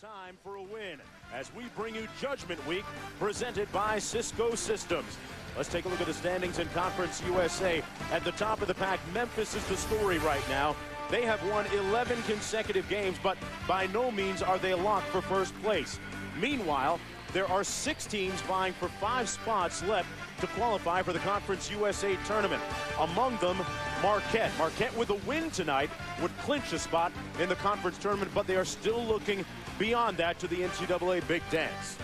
Time for a win as we bring you Judgment Week presented by Cisco Systems. Let's take a look at the standings in Conference USA. At the top of the pack, Memphis is the story right now. They have won 11 consecutive games, but by no means are they locked for first place. Meanwhile, there are 6 teams vying for 5 spots left to qualify for the Conference USA tournament. Among them, Marquette. Marquette with a win tonight would clinch a spot in the conference tournament, but they are still looking beyond that to the NCAA Big Dance.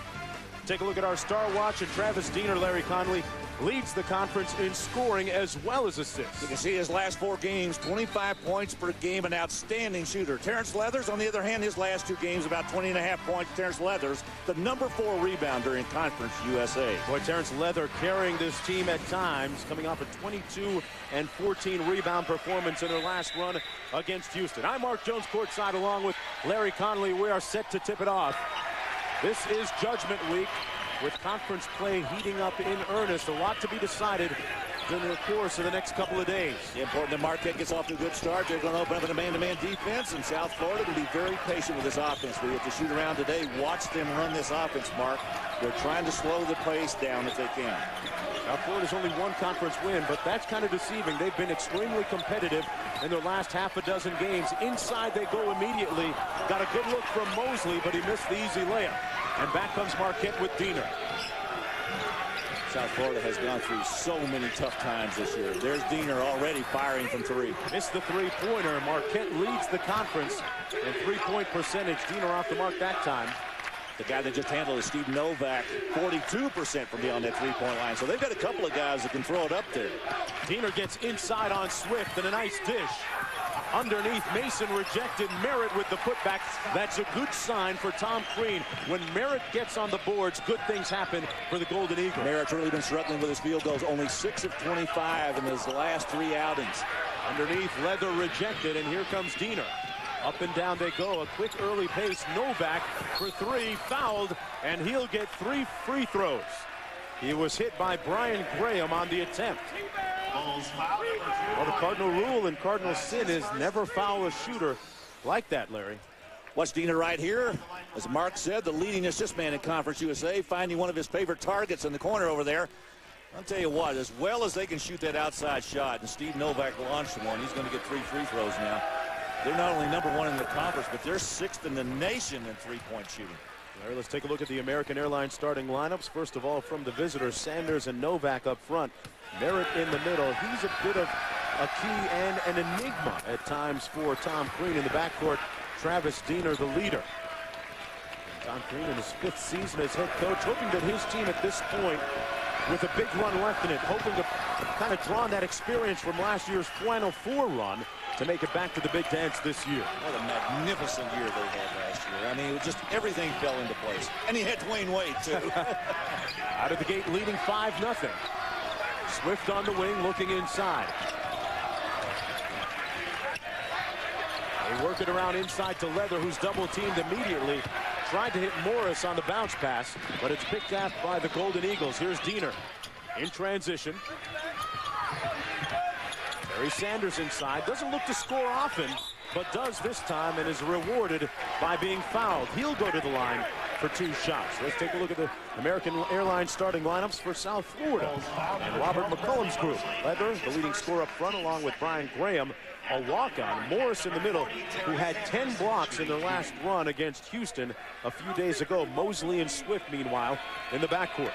Take a look at our Star Watch, and Travis Dean or Larry Connolly leads the conference in scoring as well as assists. You can see his last 4 games, 25 points per game, an outstanding shooter. Terrence Leathers, on the other hand, his last 2 games, about 20.5 points. Terrence Leathers, the number 4 rebounder in Conference USA. Boy, Terrence Leather carrying this team at times, coming off a 22 and 14 rebound performance in their last run against Houston. I'm Mark Jones courtside along with Larry Connolly. We are set to tip it off. This is Judgment Week, with conference play heating up in earnest. A lot to be decided during the course of the next couple of days. Important that Marquette gets off to a good start. They're going to open up in a man-to-man defense, and South Florida will be very patient with this offense. We have to shoot around today. Watch them run this offense, Mark. They're trying to slow the pace down if they can. South Florida's only 1 conference win, but that's kind of deceiving. They've been extremely competitive in their last half a dozen games. Inside they go immediately. Got a good look from Mosley, but he missed the easy layup. And back comes Marquette with Diener. South Florida has gone through so many tough times this year. There's Diener already firing from 3. Missed the 3-pointer. Marquette leads the conference in 3-point percentage. Diener off the mark that time. The guy that just handled is Steve Novak, 42% from beyond that 3-point line. So they've got a couple of guys that can throw it up there. Diener gets inside on Swift and a nice dish. Underneath, Mason rejected. Merritt with the putback. That's a good sign for Tom Crean. When Merritt gets on the boards, good things happen for the Golden Eagles. Merritt's really been struggling with his field goals. Only 6 of 25 in his last 3 outings. Underneath, Leather rejected, and here comes Diener. Up and down they go. A quick early pace. Novak for 3, fouled, and he'll get 3 free throws. He was hit by Brian Graham on the attempt. Well, the Cardinal rule and Cardinal sin is never foul a shooter like that, Larry. Watch Diener right here. As Mark said, the leading assist man in Conference USA, finding one of his favorite targets in the corner over there. I'll tell you what, as well as they can shoot that outside shot, and Steve Novak launched one, he's going to get 3 free throws now. They're not only number 1 in the conference, but they're 6th in the nation in 3-point shooting. All right, let's take a look at the American Airlines starting lineups. First of all, from the visitors, Sanders and Novak up front. Merritt in the middle. He's a bit of a key and an enigma at times for Tom Crean. In the backcourt, Travis Diener, the leader. Tom Crean in his 5th season as head coach, hoping that his team at this point, with a big run left in it, hoping to kind of draw on that experience from last year's Final Four run to make it back to the Big Dance this year. What a magnificent year they had last year. I mean, it was just everything fell into place. And he had Dwayne Wade, too. Out of the gate, leading 5-0. Swift on the wing, looking inside. They work it around inside to Leather, who's double-teamed immediately. Tried to hit Morris on the bounce pass, but it's picked up by the Golden Eagles. Here's Diener in transition. Barry Sanders inside. Doesn't look to score often, but does this time and is rewarded by being fouled. He'll go to the line for 2 shots. Let's take a look at the American Airlines starting lineups for South Florida and Robert McCullum's group. Leather, the leading scorer up front, along with Brian Graham, a walk-on. Morris in the middle, who had 10 blocks in their last run against Houston a few days ago. Mosley and Swift, meanwhile, in the backcourt.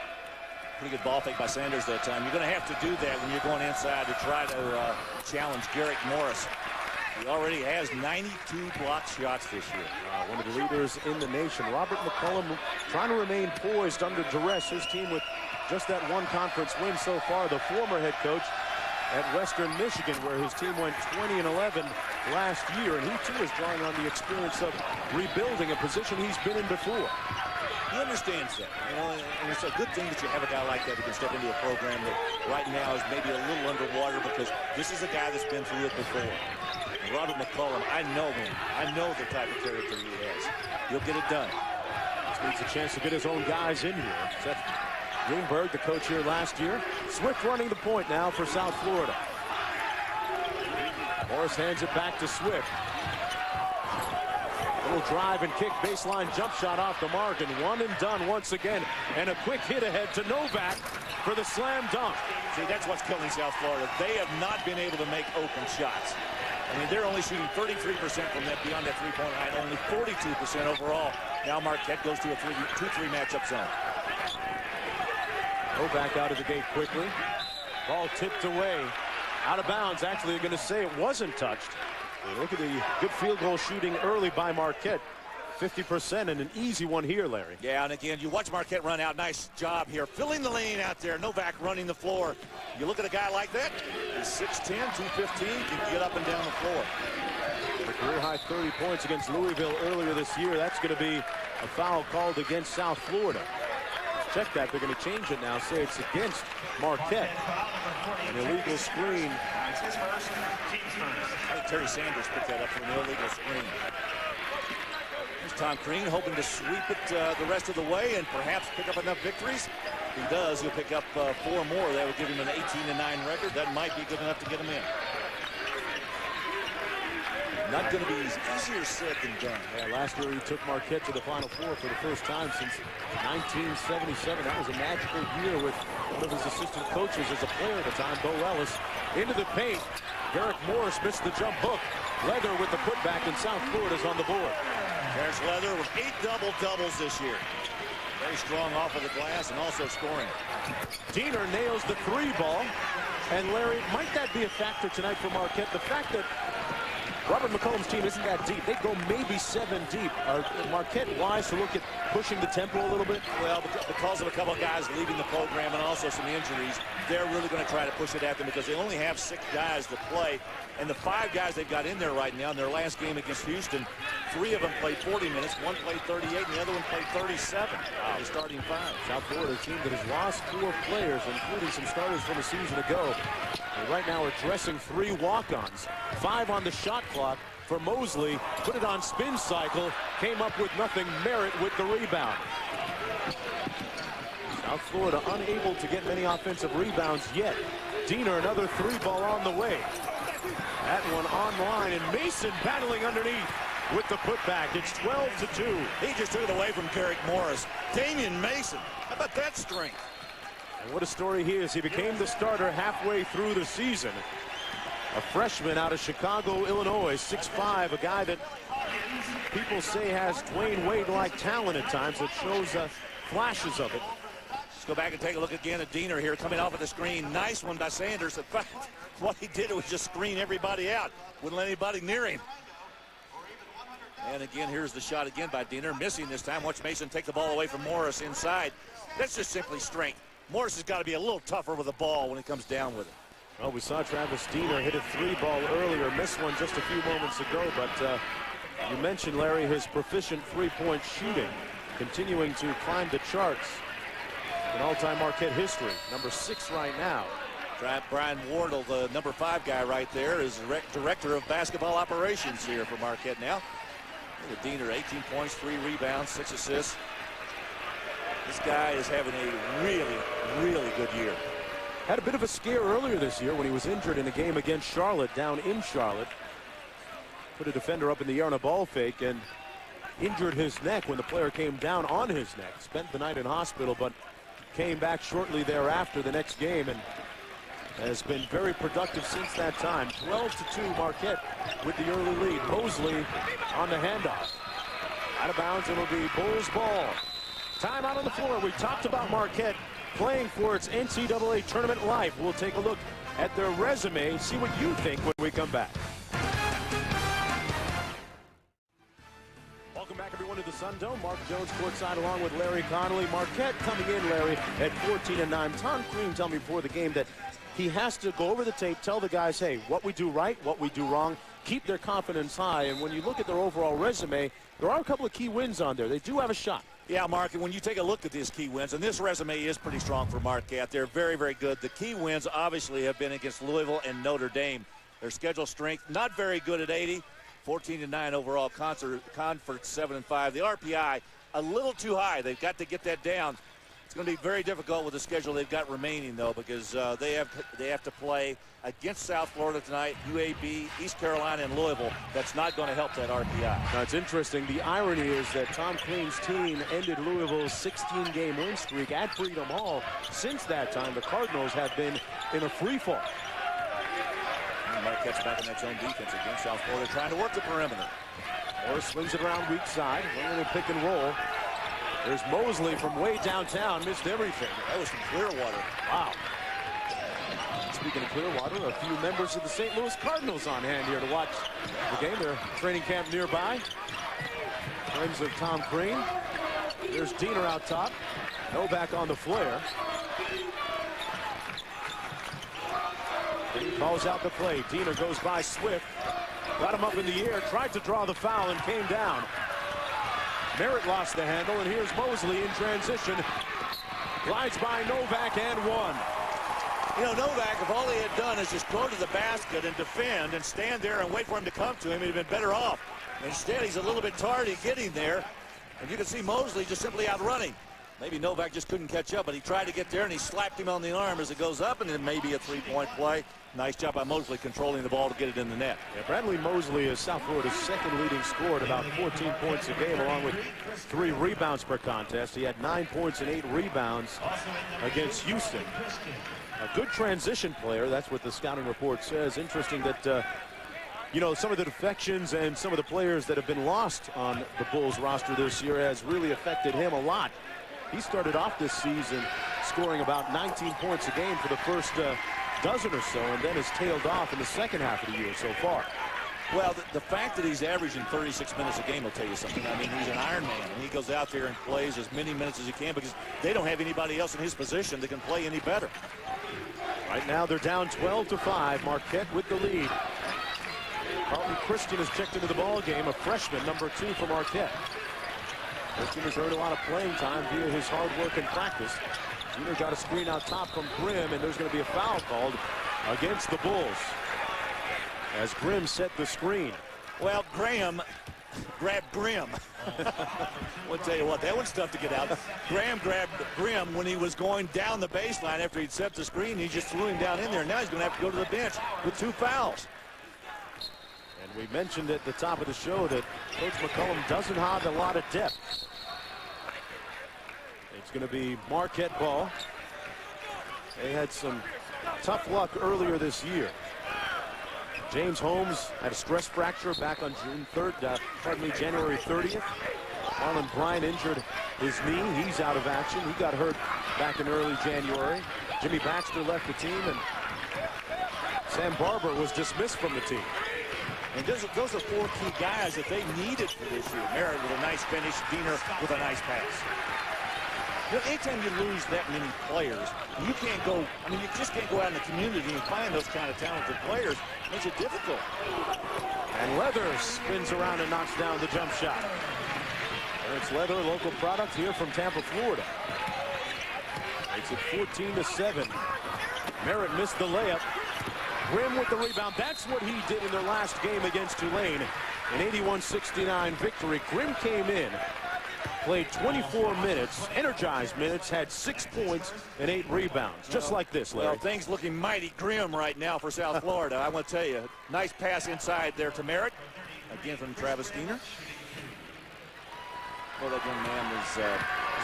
Pretty good ball fake by Sanders that time. You're going to have to do that when you're going inside to try to challenge Garrick Morris. He already has 92 block shots this year. One of the leaders in the nation. Robert McCullum trying to remain poised under duress. His team with just that 1 conference win so far. The former head coach at Western Michigan, where his team went 20-11 last year. And he, too, is drawing on the experience of rebuilding a position he's been in before. He understands that, you know, and it's a good thing that you have a guy like that who can step into a program that right now is maybe a little underwater, because this is a guy that's been through it before. And Robert McCullum, I know him. I know the type of character he has. He'll get it done. Just needs a chance to get his own guys in here. Seth Greenberg, the coach here last year. Swift running the point now for South Florida. Morris hands it back to Swift. Little drive and kick, baseline jump shot off the mark, and one and done once again. And a quick hit ahead to Novak for the slam dunk. See, that's what's killing South Florida. They have not been able to make open shots. I mean, they're only shooting 33% from that beyond that three-point line, only 42% overall. Now Marquette goes to a 2-3 matchup zone. Novak out of the gate quickly. Ball tipped away. Out of bounds. Actually, they're going to say it wasn't touched. Look at the good field goal shooting early by Marquette. 50% and an easy one here, Larry. Yeah, and again, you watch Marquette run out. Nice job here. Filling the lane out there. Novak running the floor. You look at a guy like that. He's 6'10", 215, can get up and down the floor. A career-high 30 points against Louisville earlier this year. That's going to be a foul called against South Florida. Check that. They're going to change it now. Say it's against Marquette. An illegal screen. I think Terry Sanders picked that up for an illegal screen. Here's Tom Crean hoping to sweep it the rest of the way and perhaps pick up enough victories. If he does, he'll pick up 4 more. That would give him an 18-9 record. That might be good enough to get him in. Not going to be easier said than done. Yeah, last year he took Marquette to the Final Four for the first time since 1977. That was a magical year with one of his assistant coaches as a player at the time, Bo Ellis. Into the paint. Derek Morris missed the jump hook. Leather with the putback, and South Florida's on the board. There's Leather with 8 double-doubles this year. Very strong off of the glass and also scoring. Diener nails the 3 ball. And Larry, might that be a factor tonight for Marquette? The fact that Robert McCollum's team isn't that deep. They go maybe 7 deep. Are Marquette wise to look at pushing the tempo a little bit? Well, because of a couple of guys leaving the program and also some injuries, they're really going to try to push it at them because they only have 6 guys to play. And the 5 guys they've got in there right now in their last game against Houston, 3 of them played 40 minutes, 1 played 38, and the other one played 37. The starting 5. South Florida, a team that has lost 4 players, including some starters from a season ago. And right now are dressing 3 walk-ons. 5 on the shot clock for Mosley. Put it on spin cycle. Came up with nothing. Merritt with the rebound. South Florida unable to get many offensive rebounds yet. Diener another 3 ball on the way. That one online, and Mason battling underneath with the putback. It's 12-2. He just took it away from Derek Morris. Damian Mason, how about that strength? And what a story he is. He became the starter halfway through the season. A freshman out of Chicago, Illinois, 6'5", a guy that people say has Dwayne Wade-like talent at times. That shows flashes of it. Let's go back and take a look again at Diener here coming off of the screen. Nice one by Sanders. In fact, what he did was just screen everybody out. Wouldn't let anybody near him. And again, here's the shot again by Diener. Missing this time. Watch Mason take the ball away from Morris inside. That's just simply strength. Morris has got to be a little tougher with the ball when he comes down with it. Well, we saw Travis Diener hit a 3 ball earlier, missed one just a few moments ago, but you mentioned, Larry, his proficient 3-point shooting, continuing to climb the charts in all-time Marquette history. Number 6 right now. Brian Wardle, the number 5 guy right there, is director of basketball operations here for Marquette now. Look at Diener, 18 points, 3 rebounds, 6 assists. This guy is having a really, really good year. Had a bit of a scare earlier this year when he was injured in a game against Charlotte, down in Charlotte. Put a defender up in the air on a ball fake and injured his neck when the player came down on his neck. Spent the night in hospital, but came back shortly thereafter the next game and has been very productive since that time. 12-2 Marquette with the early lead. Mosley on the handoff. Out of bounds, it'll be Bulls ball. Time out on the floor. We talked about Marquette playing for its NCAA tournament life. We'll take a look at their resume, see what you think when we come back. Welcome back, everyone, to the Sun Dome. Mark Jones courtside along with Larry Connolly. Marquette coming in, Larry, at 14-9. Tom Crean told me before the game that he has to go over the tape, tell the guys, hey, what we do right, what we do wrong, keep their confidence high. And when you look at their overall resume, there are a couple of key wins on there. They do have a shot. Yeah, Mark, and when you take a look at these key wins, and this resume is pretty strong for Marquette. They're very, very good. The key wins obviously have been against Louisville and Notre Dame. Their schedule strength, not very good at 80. 14-9 overall, conference 7-5. The RPI, a little too high. They've got to get that down It's going to be very difficult with the schedule they've got remaining, though, because they have to play against South Florida tonight, UAB, East Carolina, and Louisville. That's not going to help that RPI. Now, it's interesting. The irony is that Tom Crean's team ended Louisville's 16-game win streak at Freedom Hall. Since that time, the Cardinals have been in a free fall. Marquette's back in that zone defense against South Florida, trying to work the perimeter. Morris swings it around weak side. One little pick and roll. There's Mosley from way downtown. Missed everything. That was from Clearwater. Wow. Speaking of Clearwater, a few members of the St. Louis Cardinals on hand here to watch the game. Their training camp nearby. Friends of Tom Crean. There's Diener out top. Novak on the flare. He calls out the play. Diener goes by Swift. Got him up in the air. Tried to draw the foul and came down. Merritt lost the handle, and here's Mosley in transition. Glides by Novak and one. You know, Novak, if all he had done is just go to the basket and defend and stand there and wait for him to come to him, he'd have been better off. Instead, he's a little bit tardy getting there, and you can see Mosley just simply outrunning. Maybe Novak just couldn't catch up, but he tried to get there, and he slapped him on the arm as it goes up, and then maybe a three-point play. Nice job by Mosley controlling the ball to get it in the net. Yeah, Bradley Mosley is South Florida's second leading scorer at about 14 points a game, along with 3 rebounds per contest. He had 9 points and 8 rebounds against Houston. A good transition player. That's what the scouting report says. Interesting that, you know, some of the defections and some of the players that have been lost on the Bulls roster this year has really affected him a lot. He started off this season scoring about 19 points a game for the first dozen or so, and then has tailed off in the second half of the year so far. Well, the fact that he's averaging 36 minutes a game will tell you something. I mean, he's an Iron Man, and he goes out there and plays as many minutes as he can because they don't have anybody else in his position that can play any better. Right now they're down 12-5. Marquette with the lead. Carlton Christian has checked into the ball game, a freshman, number 2 for Marquette. Christian has earned a lot of playing time via his hard work and practice. Diener got a screen out top from Grimm, and there's going to be a foul called against the Bulls as Grimm set the screen. Well, Graham grabbed Grimm. I'll tell you what, that one's tough to get out. Graham grabbed Grimm when he was going down the baseline after he'd set the screen. He just threw him down in there. Now he's going to have to go to the bench with 2 fouls. And we mentioned at the top of the show that Coach McCullum doesn't have a lot of depth. It's going to be Marquette ball. They had some tough luck earlier this year. James Holmes had a stress fracture back on January 30th. Marlon Bryant injured his knee. He's out of action. He got hurt back in early January. Jimmy Baxter left the team, and Sam Barber was dismissed from the team. And those are 4 key guys that they needed for this year. Merritt with a nice finish, Diener with a nice pass. You know, anytime you lose that many players, you can't go, I mean, you just can't go out in the community and find those kind of talented players. It makes it difficult. And Leather spins around and knocks down the jump shot. And it's Leather, local product here from Tampa, Florida. Makes it 14-7. Merritt missed the layup. Grimm with the rebound. That's what he did in their last game against Tulane. An 81-69 victory. Grimm came in, played 24 minutes, energized minutes, had 6 points and 8 rebounds. Just like this, Larry. Well, things looking mighty grim right now for South Florida. I want to tell you, nice pass inside there to Merritt. Again from Travis Diener. Well, that young man is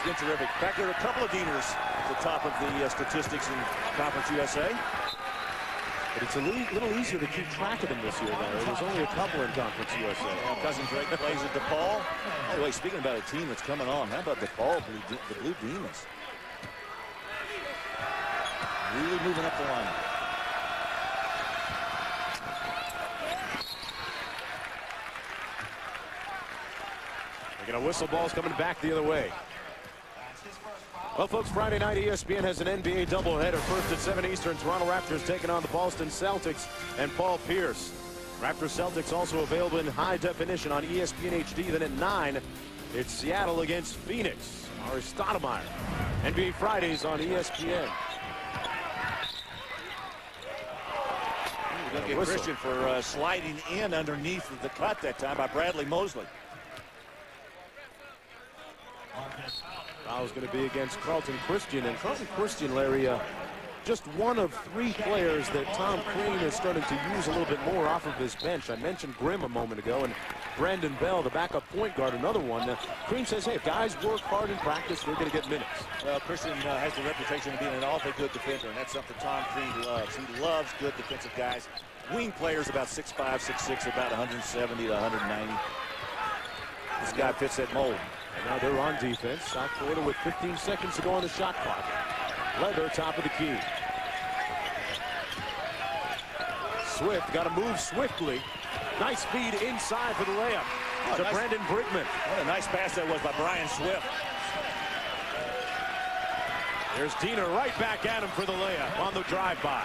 been terrific. In fact, there are a couple of Dieners at the top of the statistics in Conference USA. But it's a little easier to keep track of them this year, though. There's only a couple in Conference USA. Well, Cousin Drake plays at DePaul. By the way, speaking about a team that's coming on, how about DePaul, the Blue Demons? Really moving up the line. They're going to whistle, balls coming back the other way. Well, folks, Friday night ESPN has an NBA doubleheader. First at 7 Eastern, Toronto Raptors taking on the Boston Celtics and Paul Pierce. Raptors Celtics also available in high definition on ESPN HD. Then at 9, it's Seattle against Phoenix. Ari Stoudemire. NBA Fridays on ESPN. We're going to get Christian for sliding in underneath the cut that time by Bradley Mosley. Foul's going to be against Carlton Christian. And Carlton Christian, Larry, just one of 3 players that Tom Crean is starting to use a little bit more off of his bench. I mentioned Grimm a moment ago, and Brandon Bell, the backup point guard, another one. Crean says, hey, if guys work hard in practice, they're going to get minutes. Well, Christian has the reputation of being an awfully good defender, and that's something Tom Crean loves. He loves good defensive guys. Wing players about 6'5", 6'6", about 170 to 190. This guy fits that mold. And now they're on defense. South Florida with 15 seconds to go on the shot clock. Leather, top of the key. Swift got to move swiftly. Nice feed inside for the layup. To nice, Brandon Brigman. What a nice pass that was by Brian Swift. There's Diener right back at him for the layup on the drive-by.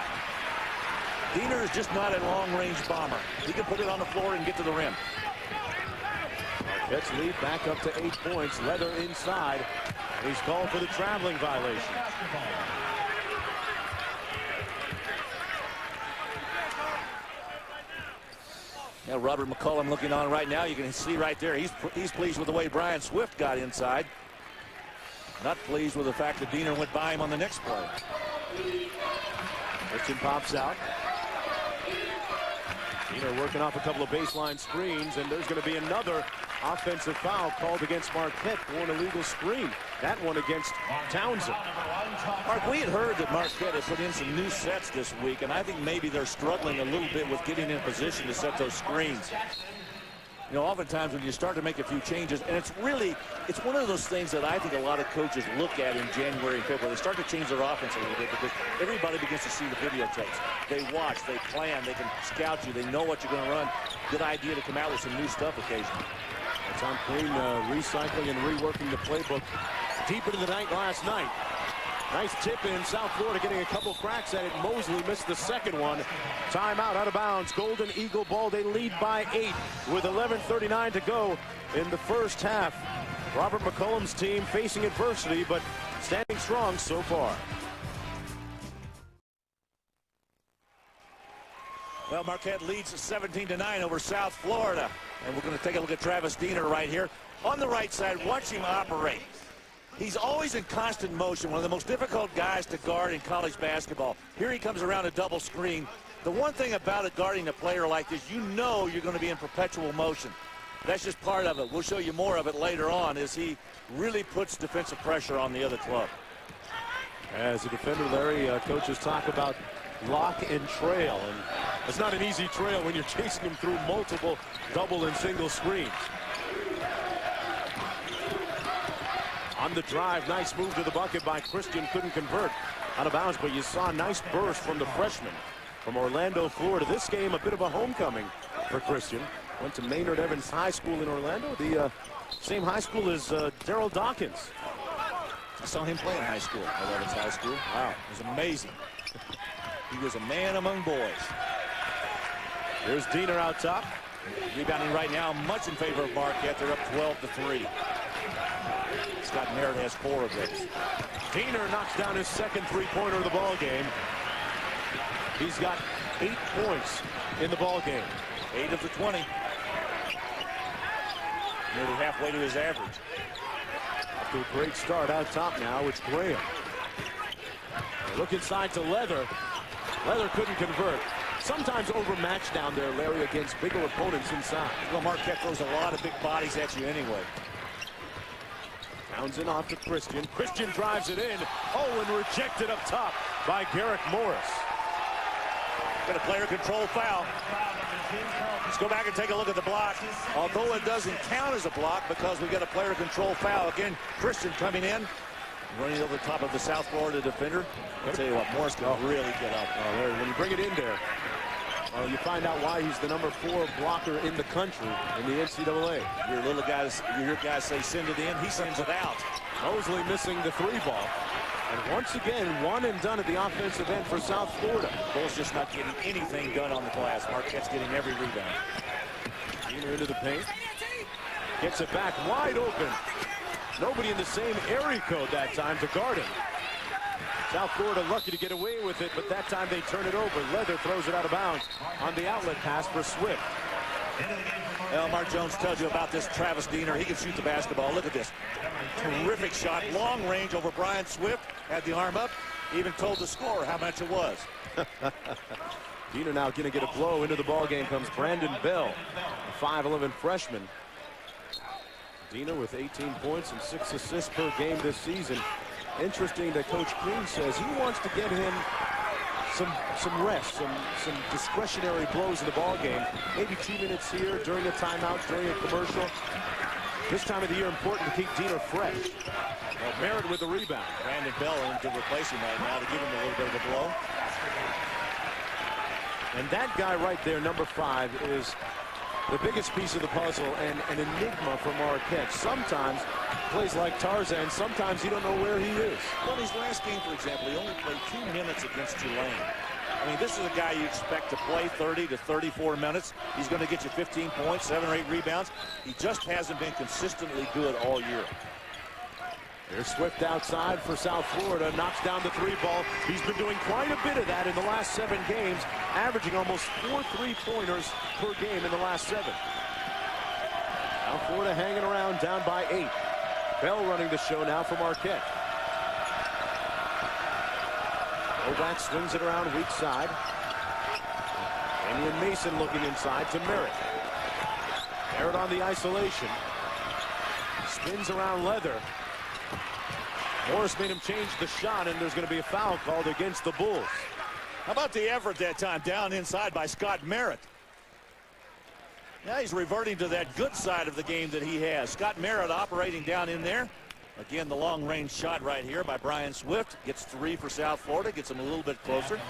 Diener is just not a long-range bomber. He can put it on the floor and get to the rim. Marquette's lead back up to 8 points. Leather inside. And he's called for the traveling violation. Now Robert McCollum looking on right now. You can see right there he's pleased with the way Brian Swift got inside. Not pleased with the fact that Diener went by him on the next play. Christian pops out. Diener working off a couple of baseline screens, and there's going to be another offensive foul called against Marquette for an illegal screen. That one against Townsend. Mark, we had heard that Marquette had put in some new sets this week, and I think maybe they're struggling a little bit with getting in position to set those screens. You know, oftentimes when you start to make a few changes, and it's one of those things that I think a lot of coaches look at in January and February. They start to change their offense a little bit because everybody begins to see the videotapes. They watch, they plan, they can scout you, they know what you're going to run. Good idea to come out with some new stuff occasionally. Tom Crean recycling and reworking the playbook deep into the night last night. Nice tip in. South Florida getting a couple cracks at it. Mosley missed the second one. Timeout, out of bounds. Golden Eagle ball. They lead by 8 with 11:39 to go in the first half. Robert McCollum's team facing adversity, but standing strong so far. Well, Marquette leads 17-9 over South Florida. And we're going to take a look at Travis Diener right here. On the right side, watch him operate. He's always in constant motion, one of the most difficult guys to guard in college basketball. Here he comes around a double screen. The one thing about guarding a player like this, you know you're going to be in perpetual motion. That's just part of it. We'll show you more of it later on as he really puts defensive pressure on the other club. As a defender, Larry, coaches talk about lock and trail. And it's not an easy trail when you're chasing him through multiple double and single screens. On the drive, nice move to the bucket by Christian. Couldn't convert out of bounds, but you saw a nice burst from the freshman from Orlando, Florida. This game, a bit of a homecoming for Christian. Went to Maynard Evans High School in Orlando, the same high school as Daryl Dawkins. I saw him play in high school at Evans High School. Wow, it was amazing. He was a man among boys. There's Diener out top. Rebounding right now, much in favor of Marquette. They're up 12-3. Scott Merritt has 4 of those. Diener knocks down his second three-pointer of the ball game. He's got 8 points in the ball game. 8 of the 20. Nearly halfway to his average. After a great start out top now, it's Graham. Look inside to Leather. Leather couldn't convert. Sometimes overmatched down there, Larry, against bigger opponents inside. Well, Marquette throws a lot of big bodies at you anyway. Townsend off to Christian. Christian drives it in. Oh, and rejected up top by Garrick Morris. Got a player control foul. Let's go back and take a look at the block. Although it doesn't count as a block because we got a player control foul. Again, Christian coming in, running over the top of the South Florida defender. I'll tell you what, Morris can really get up. Larry, when you bring it in there, you find out why he's the number 4 blocker in the country in the NCAA. Your little guys, you hear guys say send it in, he sends it out. Mosley missing the 3 ball. And once again, one and done at the offensive end for South Florida. Bull's just not getting anything done on the glass. Marquette's getting every rebound. Diener into the paint. Gets it back wide open. Nobody in the same area code that time to guard him. South Florida lucky to get away with it, but that time they turn it over. Leather throws it out of bounds on the outlet pass for Swift. Well, Mark Jones tells you about this Travis Diener. He can shoot the basketball. Look at this. Terrific shot. Long range over Brian Swift. Had the arm up. Even told the scorer how much it was. Diener now going to get a blow. Into the ball game comes Brandon Bell, a 5'11" freshman. Diener with 18 points and 6 assists per game this season. Interesting that Coach Green says he wants to get him some rest, some discretionary blows in the ball game. Maybe 2 minutes here during a timeout, during a commercial. This time of the year, important to keep Diener fresh. Well, Merritt with the rebound. Brandon Bell in to replace him right now to give him a little bit of a blow. And that guy right there, number 5, is the biggest piece of the puzzle and an enigma for Marquette. Sometimes plays like Tarzan. Sometimes you don't know where he is. Well, in his last game, for example, he only played 2 minutes against Tulane. I mean, this is a guy you expect to play 30 to 34 minutes. He's going to get you 15 points, 7 or 8 rebounds. He just hasn't been consistently good all year. There's Swift outside for South Florida. Knocks down the 3 ball. He's been doing quite a bit of that in the last 7 games, averaging almost 4 3-pointers per game in the last 7. South Florida hanging around, down by 8. Bell running the show now for Marquette. Novak swings it around weak side. Damian Mason looking inside to Merritt. Merritt on the isolation. Spins around Leather. Morris made him change the shot, and there's going to be a foul called against the Bulls. How about the effort that time down inside by Scott Merritt? Now he's reverting to that good side of the game that he has. Scott Merritt operating down in there. Again, the long-range shot right here by Brian Swift. Gets 3 for South Florida. Gets him a little bit closer.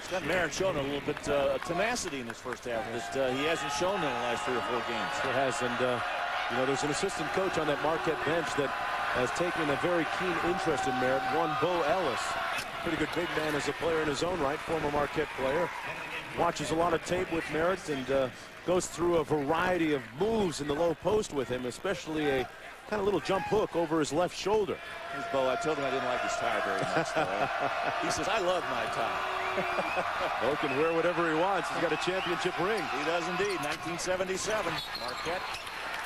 Scott Merritt showing a little bit tenacity in this first half that he hasn't shown in the last 3 or 4 games. Sure has, and you know, there's an assistant coach on that Marquette bench that has taken a very keen interest in Merritt. One, Bo Ellis, pretty good big man as a player in his own right, former Marquette player. Watches a lot of tape with Merritt and goes through a variety of moves in the low post with him, especially a kind of little jump hook over his left shoulder. Here's Bo. I told him I didn't like his tie very much. He says, I love my tie. Bo can wear whatever he wants. He's got a championship ring. He does indeed. 1977. Marquette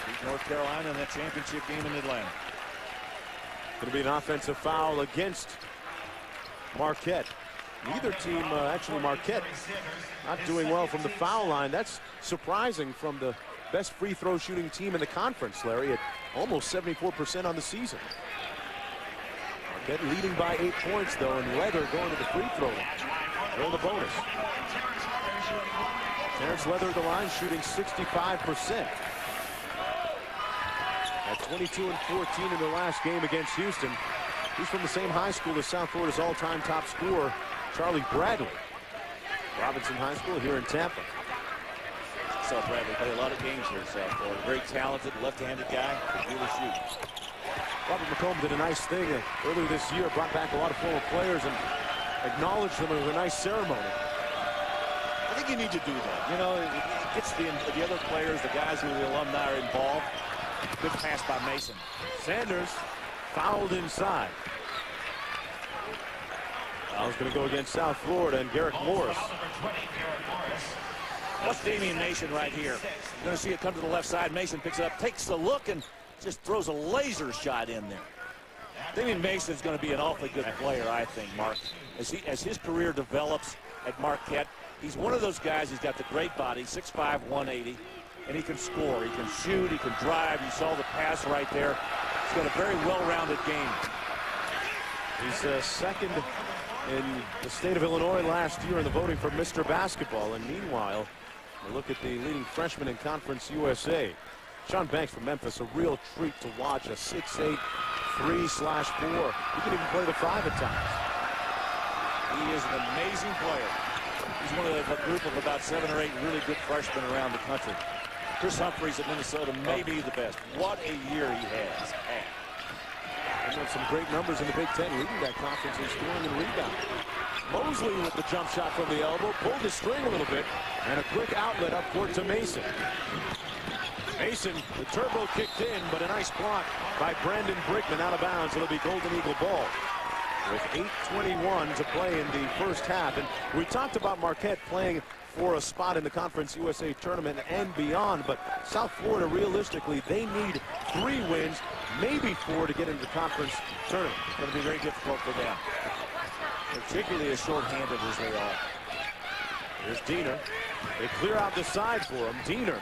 beat North Carolina in that championship game in Atlanta. Going to be an offensive foul against Marquette. Neither team, actually Marquette, not doing well from the foul line. That's surprising from the best free throw shooting team in the conference, Larry, at almost 74% on the season. Marquette leading by 8 points, though, and Leather going to the free throw line. Roll the bonus. Terrence Leather at the line shooting 65%. At 22 and 14 in the last game against Houston. He's from the same high school as South Florida's all-time top scorer, Charlie Bradley. Robinson High School here in Tampa. Saw Bradley play a lot of games here in South Florida. Very talented, left-handed guy. Could really shoot. Robert McComb did a nice thing earlier this year. Brought back a lot of former players and acknowledged them with a nice ceremony. I think you need to do that. You know, it gets the other players, the guys who are the alumni are involved. Good pass by Mason. Sanders fouled inside. Foul's going to go against South Florida and Garrick Morris. What's Damian Mason right here? You're going to see it come to the left side. Mason picks it up, takes the look, and just throws a laser shot in there. Damian Mason's going to be an awfully good player, I think, Mark. As his career develops at Marquette, he's one of those guys who's got the great body, 6'5", 180, and he can score. He can shoot. He can drive. You saw the pass right there. He's got a very well-rounded game. He's second in the state of Illinois last year in the voting for Mr. Basketball. And meanwhile, we look at the leading freshman in Conference USA. Sean Banks from Memphis, a real treat to watch. A 6'8", 3/4. He can even play the 5 at times. He is an amazing player. He's one of a group of about 7 or 8 really good freshmen around the country. Chris Humphreys at Minnesota may be the best. What a year he has had. He's had some great numbers in the Big Ten, leading that conference in scoring and rebounding. Mosley with the jump shot from the elbow, pulled the string a little bit, and a quick outlet up court to Mason. Mason, the turbo kicked in, but a nice block by Brandon Brickman out of bounds. It'll be Golden Eagle ball with 8:21 to play in the first half. And we talked about Marquette playing for a spot in the Conference USA tournament and beyond. But South Florida, realistically, they need 3 wins, maybe 4 to get into the conference tournament. It's going to be very difficult for them, particularly as short-handed as they are. Here's Diener. They clear out the side for him. Diener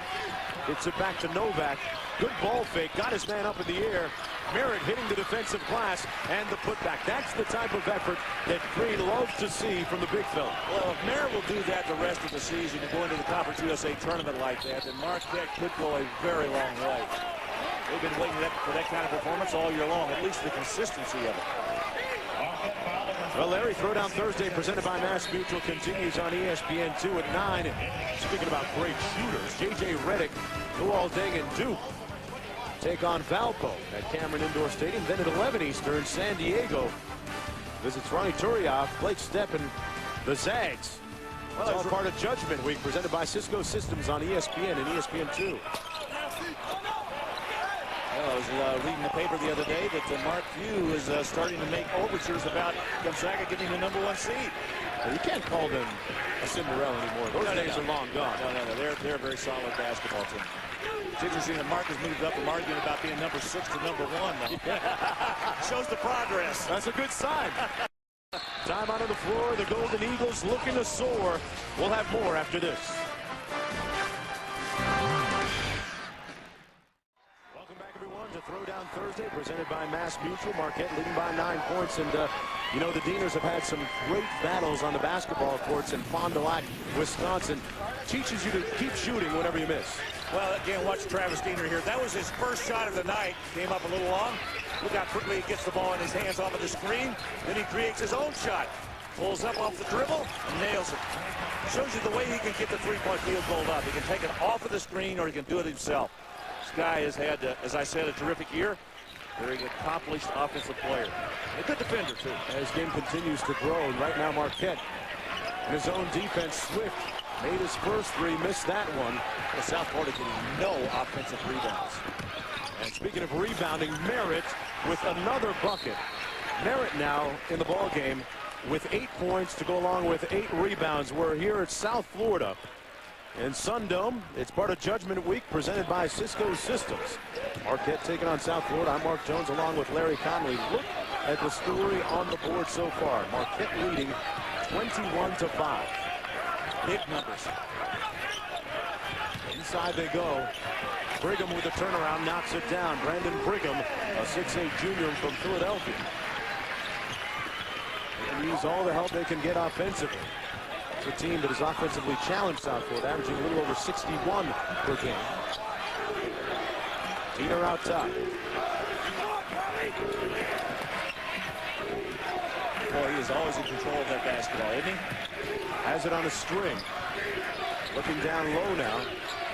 gets it back to Novak. Good ball fake. Got his man up in the air. Merritt hitting the defensive glass and the putback. That's the type of effort that Green loves to see from the big fella. Well, if Merritt will do that the rest of the season and go into the Conference USA tournament like that, then Marquette could go a very long way. They've been waiting for that kind of performance all year long, at least the consistency of it. Well, Larry, Throwdown Thursday presented by Mass Mutual continues on ESPN2 at 9. And speaking about great shooters, J.J. Redick, Luol-Deng, and Duke take on Valpo at Cameron Indoor Stadium. Then at 11 Eastern, San Diego visits Ronny Turiaf, Blake Stepp, and the Zags. It's all part of Judgment Week presented by Cisco Systems on ESPN and ESPN2. I was reading the paper the other day that Mark Few is starting to make overtures about Gonzaga getting the #1 seed. Well, you can't call them a Cinderella anymore. Those days are long gone. No. They're a very solid basketball team. It's interesting that Mark has moved up from arguing about being number 6 to number 1. Shows the progress. That's a good sign. Time out on the floor. The Golden Eagles looking to soar. We'll have more after this. Throwdown Thursday presented by Mass Mutual. Marquette leading by 9 points. And, you know, the Dieners have had some great battles on the basketball courts in Fond du Lac, Wisconsin. Teaches you to keep shooting whenever you miss. Well, again, watch Travis Diener here. That was his first shot of the night. Came up a little long. Look how quickly he gets the ball in his hands off of the screen. Then he creates his own shot. Pulls up off the dribble and nails it. Shows you the way he can get the three-point field goal up. He can take it off of the screen or he can do it himself. This guy has had, as I said, a terrific year. Very accomplished offensive player. And a good defender, too. As game continues to grow, and right now Marquette in his own defense, Swift made his first 3, missed that one. Well, South Florida getting no offensive rebounds. And speaking of rebounding, Merritt with another bucket. Merritt now in the ball game with 8 points to go along with 8 rebounds. We're here at South Florida in Sundome. It's part of Judgment Week presented by Cisco Systems. Marquette taking on South Florida. I'm Mark Jones along with Larry Conley. Look at the story on the board so far. Marquette leading 21-5. Big numbers. Inside they go. Brigham with a turnaround knocks it down. Brandon Brigham, a 6'8" junior from Philadelphia. They use all the help they can get offensively. It's a team that has offensively challenged South Florida, averaging a little over 61 per game. Diener out top. Boy, he is always in control of that basketball, isn't he? Has it on a string. Looking down low now.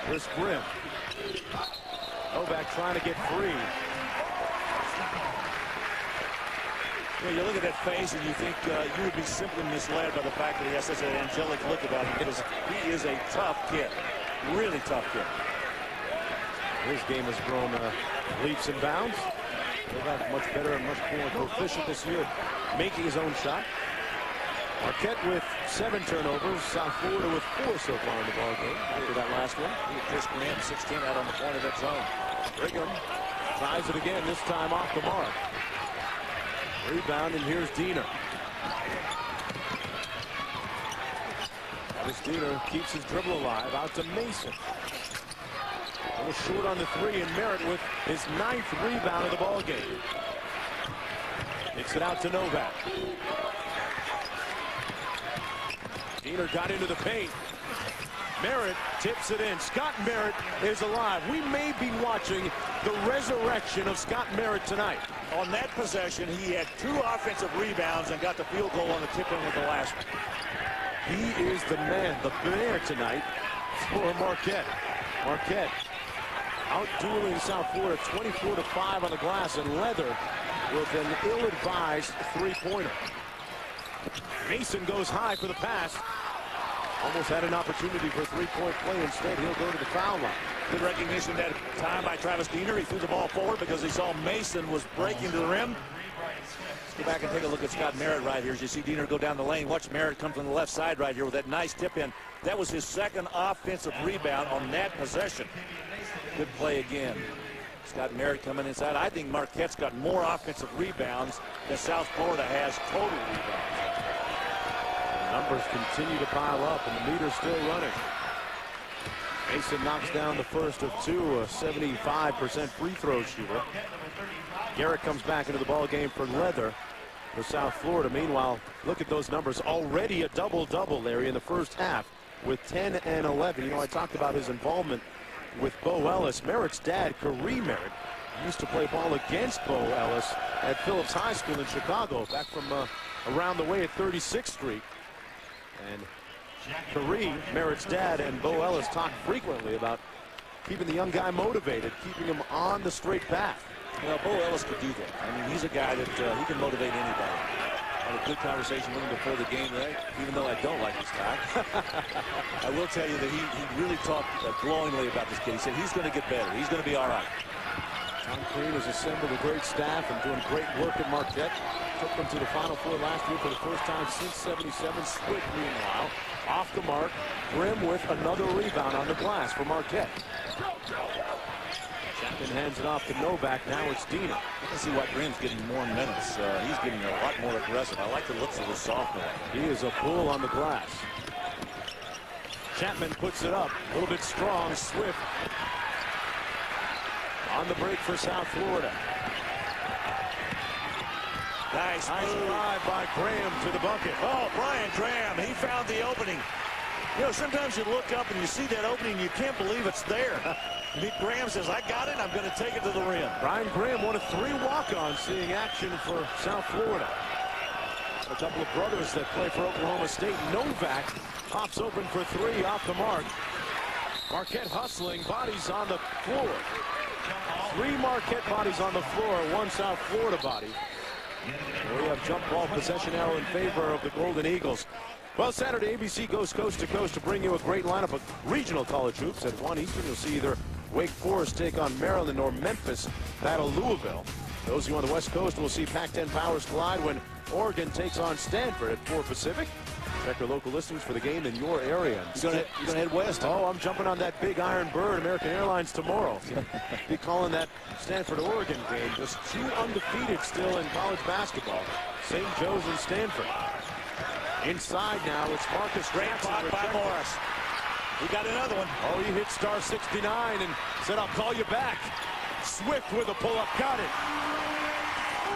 Chris Grimm. Novak trying to get free. Yeah, you look at that face and you think you would be simply misled by the fact that he has such an angelic look about him, because he is a tough kid. Really tough kid. His game has grown leaps and bounds. Novak much better and much more proficient this year, making his own shot. Marquette with 7 turnovers. South Florida with 4 so far in the ball game. After that last one, He had Chris Grant 16 out on the point of that zone. Brigham tries it again, this time off the mark. Rebound, and here's Diener. This Diener keeps his dribble alive, out to Mason. A little short on the 3, and Merritt with his 9th rebound of the ball game. Kicks it out to Novak. Diener got into the paint. Merritt tips it in. Scott Merritt is alive. We may be watching the resurrection of Scott Merritt tonight. On that possession, he had 2 offensive rebounds and got the field goal on the tip-in with the last one. He is the man, the bear tonight for Marquette. Marquette out-dueling South Florida 24-5 on the glass, and Leather with an ill-advised 3-pointer. Mason goes high for the pass. Almost had an opportunity for a 3-point play. Instead, he'll go to the foul line. Good recognition that time by Travis Diener. He threw the ball forward because he saw Mason was breaking to the rim. Let's go back and take a look at Scott Merritt right here as you see Diener go down the lane. Watch Merritt come from the left side right here with that nice tip in. That was his second offensive rebound on that possession. Good play again. Scott Merritt coming inside. I think Marquette's got more offensive rebounds than South Florida has total rebounds. The numbers continue to pile up, and the meter's still running. Mason knocks down the first of two, a 75% free throw shooter. Garrett comes back into the ball game for Leather for South Florida. Meanwhile, look at those numbers. Already a double-double, Larry, in the first half with 10 and 11. You know, I talked about his involvement with Bo Ellis. Merritt's dad, Kareem Merritt, used to play ball against Bo Ellis at Phillips High School in Chicago, back from around the way at 36th Street. And Kareem, Merritt's dad, and Bo Ellis talk frequently about keeping the young guy motivated, keeping him on the straight path. Well, Bo Ellis could do that. I mean, he's a guy that he can motivate anybody. I had a good conversation with him before the game, right? Even though I don't like his talk. I will tell you that he really talked glowingly about this kid. He said he's going to get better. He's going to be all right. Tom Crean has assembled a great staff and doing great work at Marquette. Took them to the Final Four last year for the first time since '77. Split, meanwhile, off the mark. Grimm with another rebound on the glass for Marquette. Chapman hands it off to Novak. Now it's Diener. You can see why Grimm's getting more minutes. He's getting a lot more aggressive. I like the looks of the sophomore. He is a bull on the glass. Chapman puts it up. A little bit strong. Swift on the break for South Florida. Nice drive by Graham to the bucket. Oh, Brian Graham, he found the opening. You know, sometimes you look up and you see that opening, you can't believe it's there. Graham says, I got it, I'm going to take it to the rim. Brian Graham, one of three walk-ons seeing action for South Florida. A couple of brothers that play for Oklahoma State. Novak pops open for three off the mark. Marquette hustling, bodies on the floor. Three Marquette bodies on the floor, one South Florida body. We have jump ball possession arrow in favor of the Golden Eagles. Well, Saturday, ABC goes coast to coast to bring you a great lineup of regional college hoops. At 1 Eastern, you'll see either Wake Forest take on Maryland or Memphis battle Louisville. Those of you on the West Coast will see Pac-10 powers collide when Oregon takes on Stanford at 4 Pacific. Check your local listings for the game in your area. You're going to head west? Oh, I'm jumping on that big Iron Bird, American Airlines, tomorrow. Be calling that Stanford-Oregon game. Just two undefeated still in college basketball. St. Joe's and Stanford. Inside now, it's Marcus Great block by Morris. He got another one. Oh, he hit star 69 and said, I'll call you back. Swift with a pull-up, got it.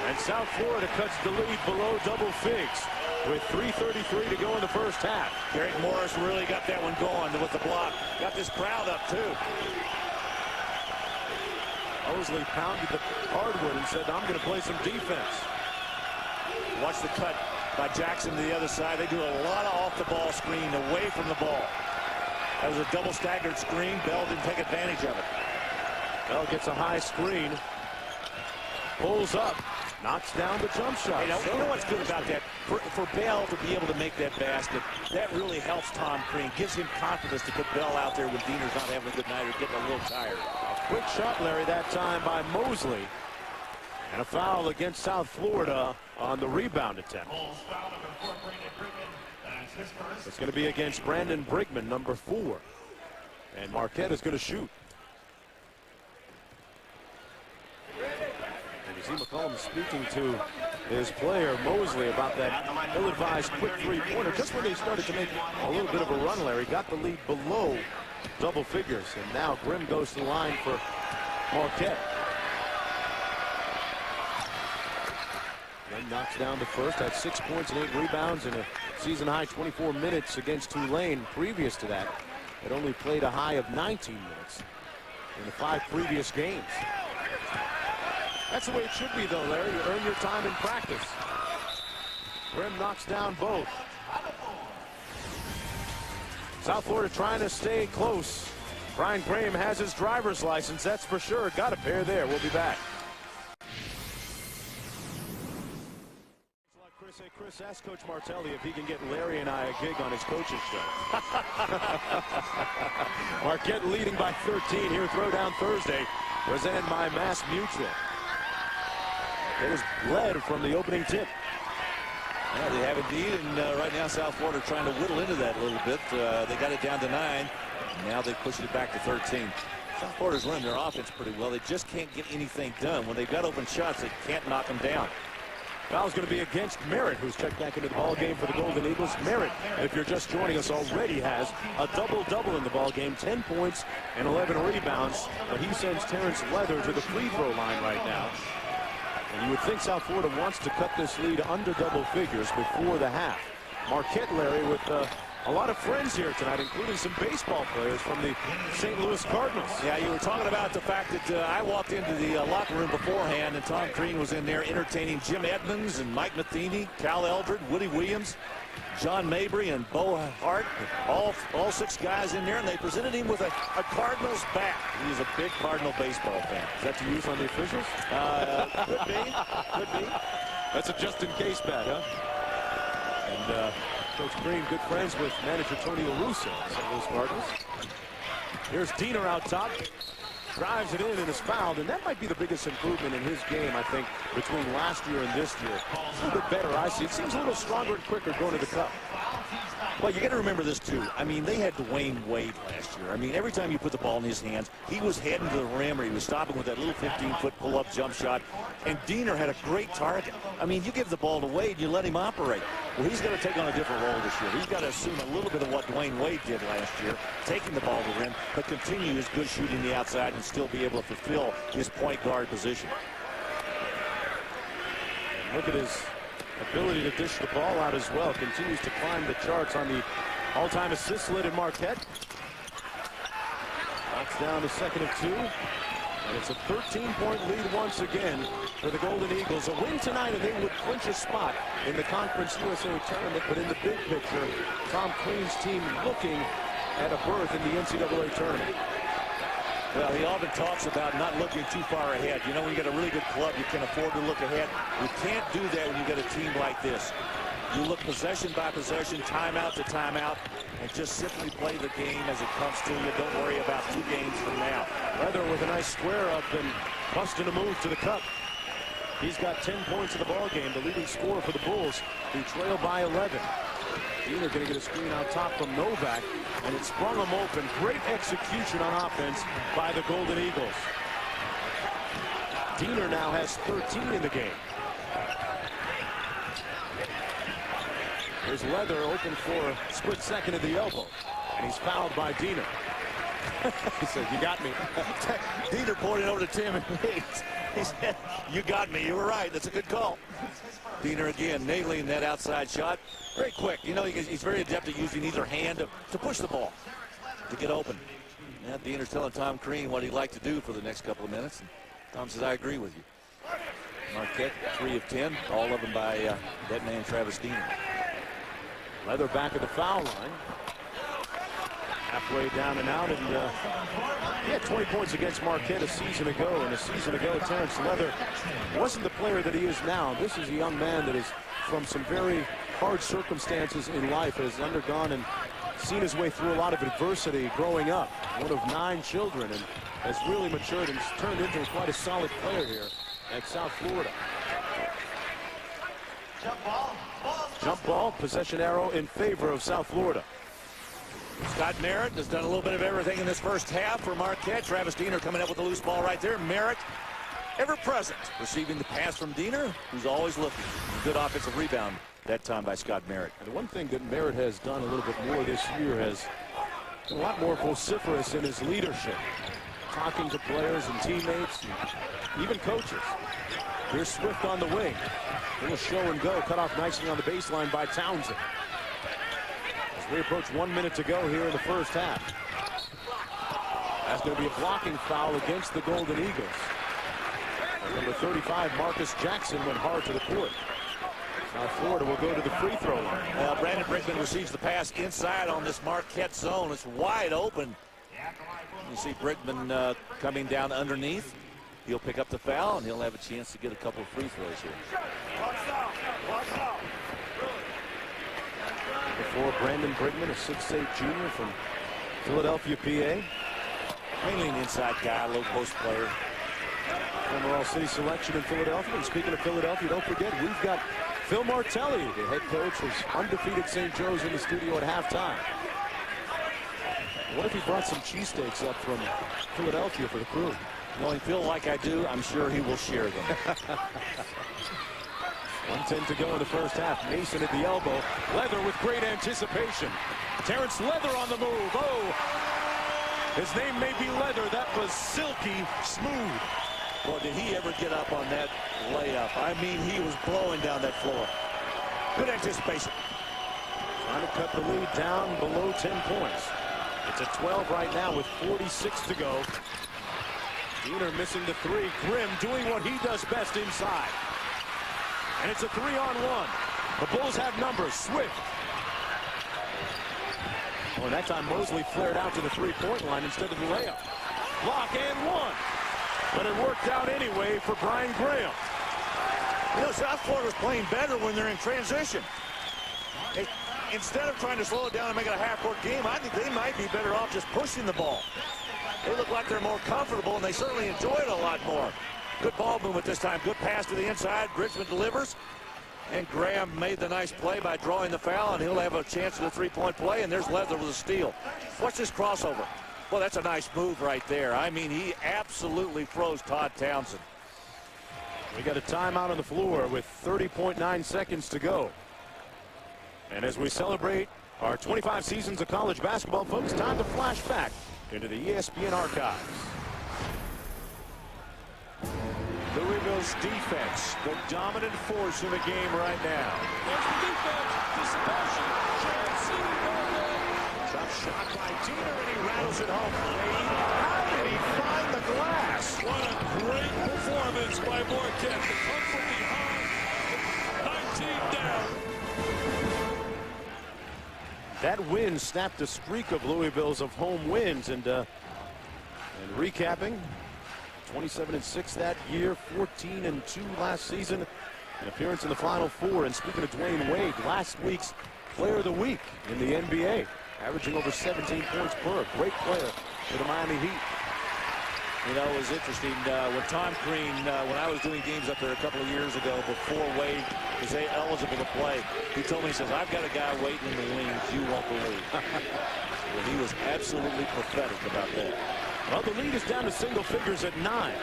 And South Florida cuts the lead below double figs with 3:33 to go in the first half. Derek Morris really got that one going with the block. Got this crowd up, too. Mosley pounded the hardwood and said, I'm going to play some defense. Watch the cut by Jackson to the other side. They do a lot of off-the-ball screen away from the ball. That was a double staggered screen. Bell didn't take advantage of it. Bell gets a high screen. Pulls up. Knocks down the jump shot. Hey, you know what's good about that? For Bell to be able to make that basket, that really helps Tom Crean. Gives him confidence to put Bell out there when Diener's not having a good night or getting a little tired. A quick shot, Larry, that time by Mosley. And a foul against South Florida on the rebound attempt. It's going to be against Brandon Brigman, number 4. And Marquette is going to shoot. And you see McCollum speaking to his player, Mosley, about that ill-advised quick three-pointer. Just when they started to make a little bit of a run, Larry, got the lead below double figures. And now Grimm goes to the line for Marquette. Then knocks down the first, had 6 points and 8 rebounds and a season-high 24 minutes against Tulane. Previous to that, had only played a high of 19 minutes in the 5 previous games. That's the way it should be, though, Larry. You earn your time in practice. Grimm knocks down both. South Florida trying to stay close. Brian Graham has his driver's license, that's for sure. Got a pair there. We'll be back. Chris, ask Coach Martelli if he can get Larry and I a gig on his coach's show. Marquette leading by 13 here. Throwdown Thursday, presented by Mass Mutual. It was led from the opening tip. Yeah, they have indeed, and right now South Florida trying to whittle into that a little bit. They got it down to 9. Now they pushed it back to 13. South Florida's running their offense pretty well. They just can't get anything done. When they've got open shots, they can't knock them down. Foul's going to be against Merritt, who's checked back into the ball game for the Golden Eagles. Merritt, if you're just joining us, already has a double-double in the ball game, 10 points and 11 rebounds. But he sends Terrence Leather to the free throw line right now. And you would think South Florida wants to cut this lead under double figures before the half. Marquette, Larry, with a lot of friends here tonight, including some baseball players from the St. Louis Cardinals. Yeah, you were talking about the fact that I walked into the locker room beforehand, and Tom Crean was in there entertaining Jim Edmonds and Mike Matheny, Cal Eldred, Woody Williams, John Mabry, and Bo Hart. All 6 guys in there, and they presented him with a Cardinals bat. He's a big Cardinal baseball fan. Is that to use on the officials? Could be. Could be. That's a just-in-case bat, huh? And Coach Green, good friends with manager Tony La Russa, St. Louis Cardinals. Here's Diener out top. Drives it in and is fouled, and that might be the biggest improvement in his game, I think, between last year and this year. A little bit better, I see. It seems a little stronger and quicker going to the cup. Well, you got to remember this, too. I mean, they had Dwayne Wade last year. I mean, every time you put the ball in his hands, he was heading to the rim, or he was stopping with that little 15-foot pull-up jump shot. And Diener had a great target. I mean, you give the ball to Wade, you let him operate. Well, he's going to take on a different role this year. He's got to assume a little bit of what Dwayne Wade did last year, taking the ball to the rim, but continue his good shooting the outside and still be able to fulfill his point guard position. And look at his ability to dish the ball out as well. Continues to climb the charts on the all-time assist lid in Marquette. Knocks down to second of 2. And it's a 13-point lead once again for the Golden Eagles. A win tonight and they would clinch a spot in the Conference USA tournament. But in the big picture, Tom Crean's team looking at a berth in the NCAA tournament. Well, he often talks about not looking too far ahead. You know, when you got a really good club, you can afford to look ahead. You can't do that when you got a team like this. You look possession by possession, timeout to timeout, and just simply play the game as it comes to you. Don't worry about 2 games from now. Leather with a nice square up and busting a move to the cup. He's got 10 points in the ball game, the leading scorer for the Bulls, who trail by 11. Diener going to get a screen out top from Novak, and it sprung him open. Great execution on offense by the Golden Eagles. Diener now has 13 in the game. There's Leather open for a split second at the elbow, and he's fouled by Diener. He said, "You got me." Diener pointed over to Tim, and he said, "You got me. You were right. That's a good call." Diener again nailing that outside shot. Very quick. You know, he's very adept at using either hand to push the ball, to get open. Yeah, Diener's telling Tom Crean what he'd like to do for the next couple of minutes. And Tom says, "I agree with you." Marquette, 3 of 10, all of them by that man, Travis Diener. Leather back at the foul line. Halfway down and out, and he had 20 points against Marquette a season ago. And a season ago, Terrence Leather wasn't the player that he is now. This is a young man that is from some very hard circumstances in life, has undergone and seen his way through a lot of adversity growing up. One of 9 children, and has really matured and turned into quite a solid player here at South Florida. Jump ball, possession arrow in favor of South Florida. Scott Merritt has done a little bit of everything in this first half for Marquette. Travis Diener coming up with the loose ball right there. Merritt, ever present, receiving the pass from Diener, who's always looking. Good offensive rebound that time by Scott Merritt. And the one thing that Merritt has done a little bit more this year has been a lot more vociferous in his leadership, talking to players and teammates, and even coaches. Here's Swift on the wing. A little show and go, cut off nicely on the baseline by Townsend. As we approach 1 minute to go here in the first half. That's going to be a blocking foul against the Golden Eagles. And number 35, Marcus Jackson, went hard to the court. South Florida will go to the free throw line. Brandon Brickman receives the pass inside on this Marquette zone. It's wide open. You see Brickman coming down underneath. He'll pick up the foul, and he'll have a chance to get a couple of free throws here. Before Brandon Brickman, a 6'8" junior from Philadelphia, PA. Mainly an inside guy, low post player. Former All-City selection in Philadelphia. And speaking of Philadelphia, don't forget, we've got Phil Martelli, the head coach of undefeated St. Joe's, in the studio at halftime. What if he brought some cheesesteaks up from Philadelphia for the crew? Knowing Phil like I do, I'm sure he will share them. 1:10 to go in the first half. Mason at the elbow. Leather with great anticipation. Terrence Leather on the move. Oh, his name may be Leather. That was silky smooth. Boy, did he ever get up on that layup. I mean, he was blowing down that floor. Good anticipation. Trying to cut the lead down below 10 points. It's a 12 right now with 46 to go. Diener missing the three. Grimm doing what he does best inside. And it's a 3-on-1. The Bulls have numbers. Swift. Oh, that time Mosley flared out to the three-point line instead of the layup. Block and one. But it worked out anyway for Brian Graham. You know, South Florida's playing better when they're in transition. Instead of trying to slow it down and make it a half-court game, I think they might be better off just pushing the ball. They look like they're more comfortable, and they certainly enjoy it a lot more. Good ball movement this time. Good pass to the inside. Bridgman delivers. And Graham made the nice play by drawing the foul, and he'll have a chance at a three-point play, and there's Leather with a steal. Watch this crossover. Well, that's a nice move right there. I mean, he absolutely froze Todd Townsend. We got a timeout on the floor with 30.9 seconds to go. And as we celebrate our 25 seasons of college basketball, folks, time to flash back into the ESPN archives. Louisville's defense, the dominant force in the game right now. There's the defense. Dissipation. Tough shot by Diener, and he rattles it home. How did he find the glass? What a great performance by Marquette to come from behind, 19 down. That win snapped a streak of Louisville's of home wins, and recapping, 27-6 that year, 14-2 last season, an appearance in the Final Four. And speaking of Dwayne Wade, last week's Player of the Week in the NBA, averaging over 17 points per. Great player for the Miami Heat. You know, it was interesting when Tom Crean, when I was doing games up there a couple of years ago before Wade was eligible to play, he told me, he says, I've got a guy waiting in the wings you won't believe. Well, he was absolutely prophetic about that. Well, the lead is down to single figures at 9.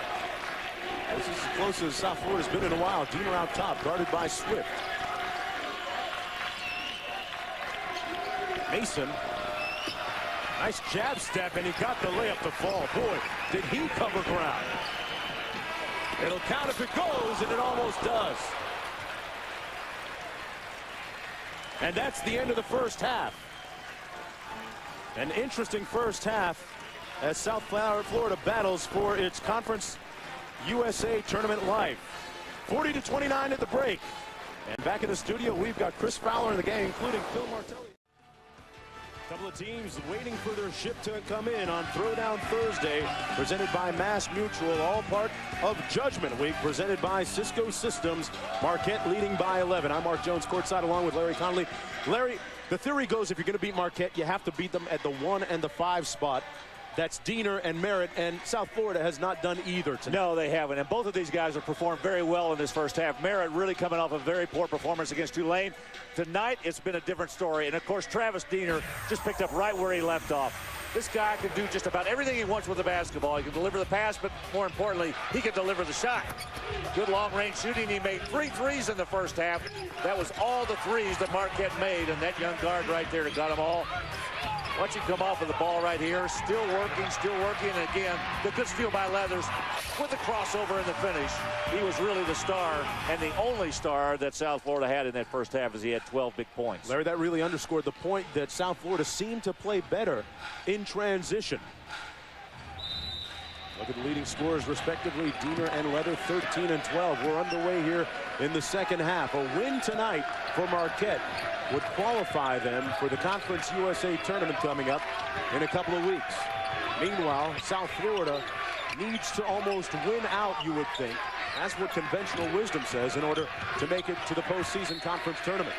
This is as close as South Florida's been in a while. Diener out top, guarded by Swift. Mason. Nice jab step, and he got the layup to fall. Boy, did he cover ground. It'll count if it goes, and it almost does. And that's the end of the first half. An interesting first half as South Florida battles for its Conference USA tournament life. 40-29 at the break. And back in the studio, we've got Chris Fowler and the gang, including Phil Martelli. A couple of teams waiting for their ship to come in on Throwdown Thursday, presented by Mass Mutual, all part of Judgment Week, presented by Cisco Systems. Marquette leading by 11. I'm Mark Jones, courtside, along with Larry Connolly. Larry, the theory goes if you're going to beat Marquette, you have to beat them at the 1 and the 5 spot. That's Diener and Merritt, and South Florida has not done either tonight. No, they haven't, and both of these guys have performed very well in this first half. Merritt really coming off a very poor performance against Tulane. Tonight, it's been a different story, and of course, Travis Diener just picked up right where he left off. This guy can do just about everything he wants with the basketball. He can deliver the pass, but more importantly, he can deliver the shot. Good long-range shooting. He made 3 threes in the first half. That was all the threes that Marquette made, and that young guard right there got them all. Watch him come off with the ball right here. Still working, and again, the good steal by Leathers with the crossover in the finish. He was really the star, and the only star that South Florida had in that first half as he had 12 big points. Larry, that really underscored the point that South Florida seemed to play better in transition. Look at the leading scorers, respectively, Diener and Leather, 13 and 12. We're underway here in the second half. A win tonight for Marquette would qualify them for the Conference USA tournament coming up in a couple of weeks. Meanwhile, South Florida needs to almost win out, you would think. That's what conventional wisdom says in order to make it to the postseason conference tournament.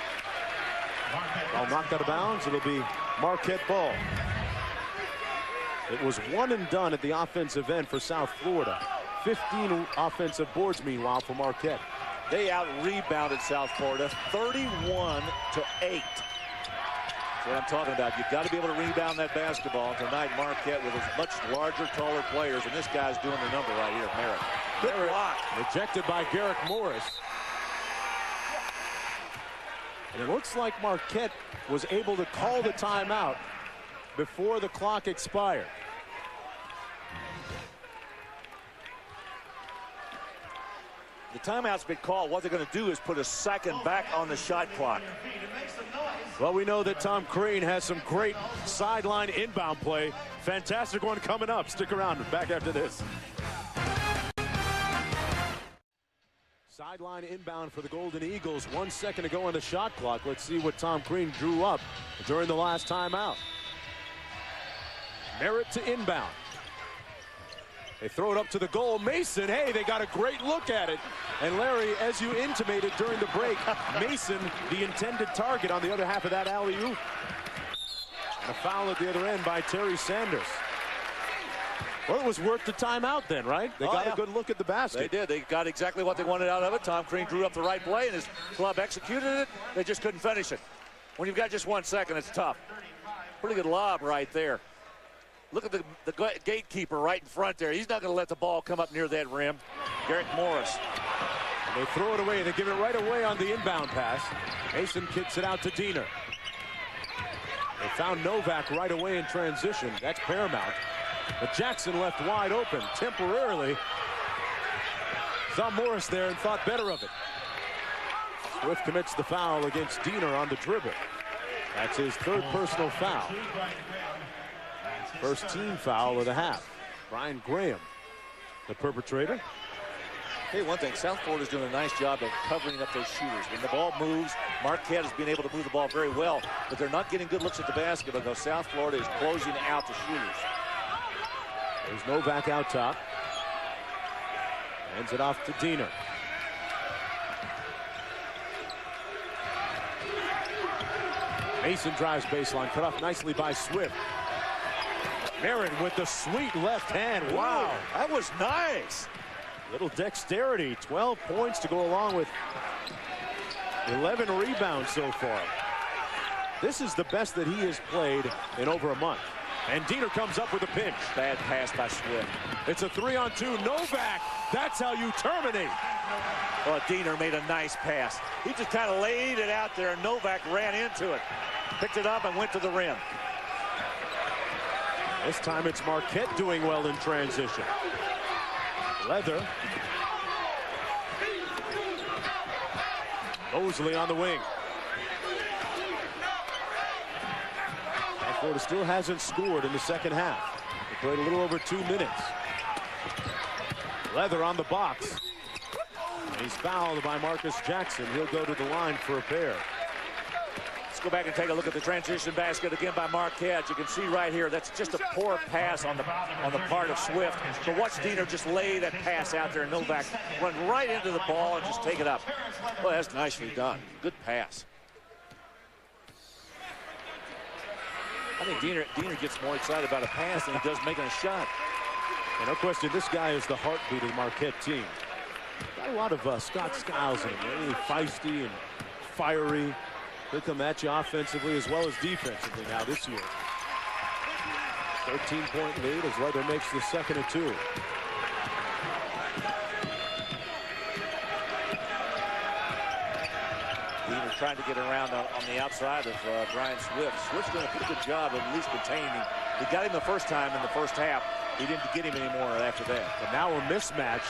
Ball knocked out of bounds. It'll be Marquette ball. It was one and done at the offensive end for South Florida. 15 offensive boards, meanwhile, for Marquette. They out-rebounded South Florida 31-8. That's what I'm talking about. You've got to be able to rebound that basketball. Tonight, Marquette with his much larger, taller players, and this guy's doing the number right here, Merritt. Good block. Rejected by Garrick Morris. And it looks like Marquette was able to call the timeout before the clock expired. The timeout's been called. What they're going to do is put a second back on the shot clock. Well, we know that Tom Crean has some great sideline inbound play. Fantastic one coming up. Stick around. Back after this. Sideline inbound for the Golden Eagles. 1 second to go on the shot clock. Let's see what Tom Crean drew up during the last timeout. Merritt to inbound. They throw it up to the goal. Mason, hey, they got a great look at it. And Larry, as you intimated during the break, Mason, the intended target on the other half of that alley-oop. And a foul at the other end by Terry Sanders. Well, it was worth the timeout then, right? They got a good look at the basket. They did. They got exactly what they wanted out of it. Tom Crean drew up the right play, and his club executed it. They just couldn't finish it. When you've got just 1 second, it's tough. Pretty good lob right there. Look at the gatekeeper right in front there. He's not going to let the ball come up near that rim. Garrick Morris. And they throw it away. They give it right away on the inbound pass. Mason kicks it out to Diener. They found Novak right away in transition. That's paramount. But Jackson left wide open temporarily. Saw Morris there and thought better of it. Swift commits the foul against Diener on the dribble. That's his third personal foul. First team foul of the half. Brian Graham, the perpetrator. Hey, one thing, South Florida's doing a nice job of covering up those shooters. When the ball moves, Marquette has been able to move the ball very well, but they're not getting good looks at the basket because South Florida is closing out the shooters. There's Novak out top. Hands it off to Diener. Mason drives baseline, cut off nicely by Swift. Merritt with the sweet left hand. Wow, that was nice. Little dexterity. 12 points to go along with 11 rebounds so far. This is the best that he has played in over a month. And Diener comes up with a pinch. Bad pass by Swift. It's a 3-on-2. Novak, that's how you terminate. Well, Diener made a nice pass. He just kind of laid it out there, and Novak ran into it. Picked it up and went to the rim. This time it's Marquette doing well in transition. Leather. Mosley on the wing. South Florida still hasn't scored in the second half. They played a little over 2 minutes. Leather on the box. And he's fouled by Marcus Jackson. He'll go to the line for a pair. Go back and take a look at the transition basket again by Marquette. You can see right here, that's just a poor pass on the part of Swift. But watch Diener just lay that pass out there, and Novak run right into the ball and just take it up. Well, that's nicely done. Good pass. I think Diener gets more excited about a pass than he does making a shot. And no question, this guy is the heartbeat of the Marquette team. Got a lot of Scott Skiles in him, really feisty and fiery. He'll come at you offensively as well as defensively now this year. 13-point lead as Leather makes the second of 2. Diener trying to get around on the outside of Brian Swift. Swift's doing a pretty good job of at least containing him. He got him the first time in the first half. He didn't get him anymore after that. But now a mismatch.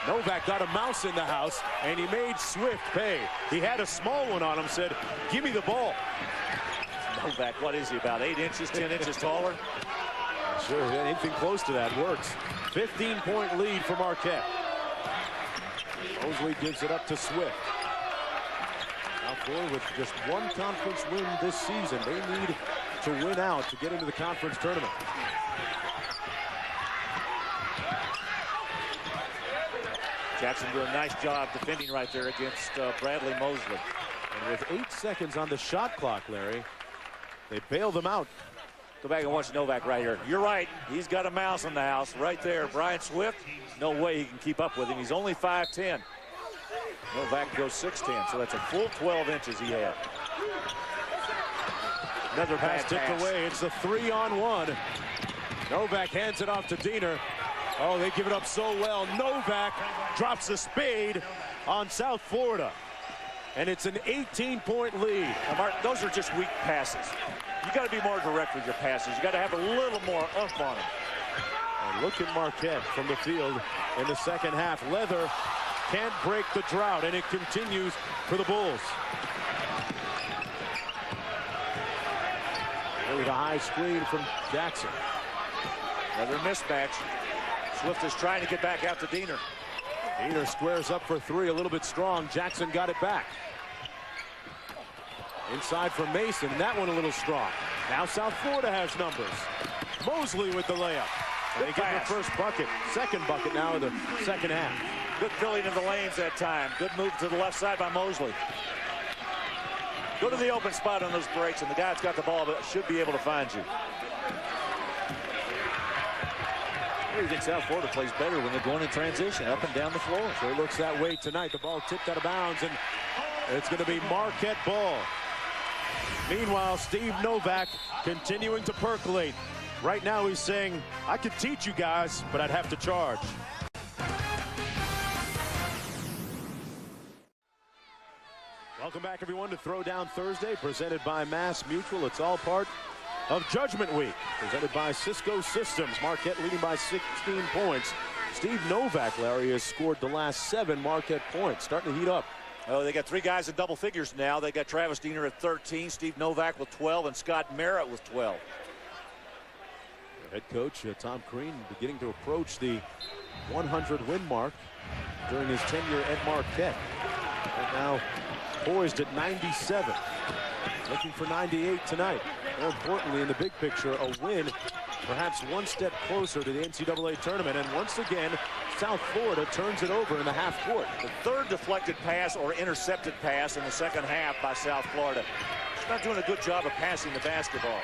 Novak got a mouse in the house, and he made Swift pay. He had a small one on him, said, give me the ball. Novak, what is he, about 8 inches, 10 inches taller? Sure, anything close to that works. 15-point lead for Marquette. Mosley gives it up to Swift. Now Florida with just one conference win this season. They need to win out to get into the conference tournament. Jackson doing a nice job defending right there against Bradley Mosley. And with 8 seconds on the shot clock, Larry, they bail them out. Go back and watch Novak right here. You're right. He's got a mouse in the house right there. Brian Swift, no way he can keep up with him. He's only 5'10". Novak goes 6'10", so that's a full 12 inches he had. Another pass tipped away. It's a 3-on-1. Novak hands it off to Diener. Oh, they give it up so well. Novak drops the spade on South Florida. And it's an 18-point lead. Now, Mark, those are just weak passes. You got to be more direct with your passes. You got to have a little more oomph on them. And look at Marquette from the field in the second half. Leather can't break the drought, and it continues for the Bulls. Really the high screen from Jackson. Another mismatch. Swift is trying to get back out to Diener. Diener squares up for three, a little bit strong. Jackson got it back. Inside for Mason, and that one a little strong. Now South Florida has numbers. Mosley with the layup. They get their first bucket, second bucket now in the second half. Good filling in the lanes that time. Good move to the left side by Mosley. Go to the open spot on those breaks, and the guy that's got the ball but should be able to find you. I think South Florida plays better when they're going in transition, up and down the floor. So it looks that way tonight. The ball tipped out of bounds, and it's going to be Marquette ball. Meanwhile, Steve Novak continuing to percolate. Right now he's saying, I could teach you guys, but I'd have to charge. Welcome back, everyone, to Throwdown Thursday, presented by Mass Mutual. It's all part of Judgment Week, presented by Cisco Systems. Marquette leading by 16 points. Steve Novak, Larry, has scored the last 7 Marquette points, starting to heat up. Oh, they got 3 guys in double figures now. They got Travis Diener at 13, Steve Novak with 12, and Scott Merritt with 12. Head coach Tom Crean beginning to approach the 100-win mark during his tenure at Marquette. Right now poised at 97, looking for 98 tonight. More importantly, in the big picture, a win, perhaps one step closer to the NCAA tournament. And once again, South Florida turns it over in the half court. The third deflected pass or intercepted pass in the second half by South Florida. She's not doing a good job of passing the basketball.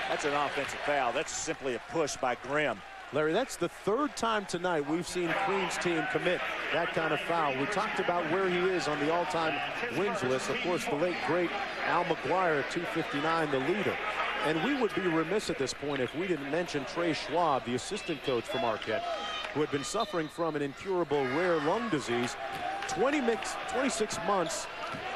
That's an offensive foul. That's simply a push by Grimm. Larry, that's the 3rd time tonight we've seen Crean's team commit that kind of foul. We talked about where he is on the all-time wins list. Of course, the late, great Al McGuire at 259, the leader. And we would be remiss at this point if we didn't mention Trey Schwab, the assistant coach for Marquette, who had been suffering from an incurable rare lung disease. 26 months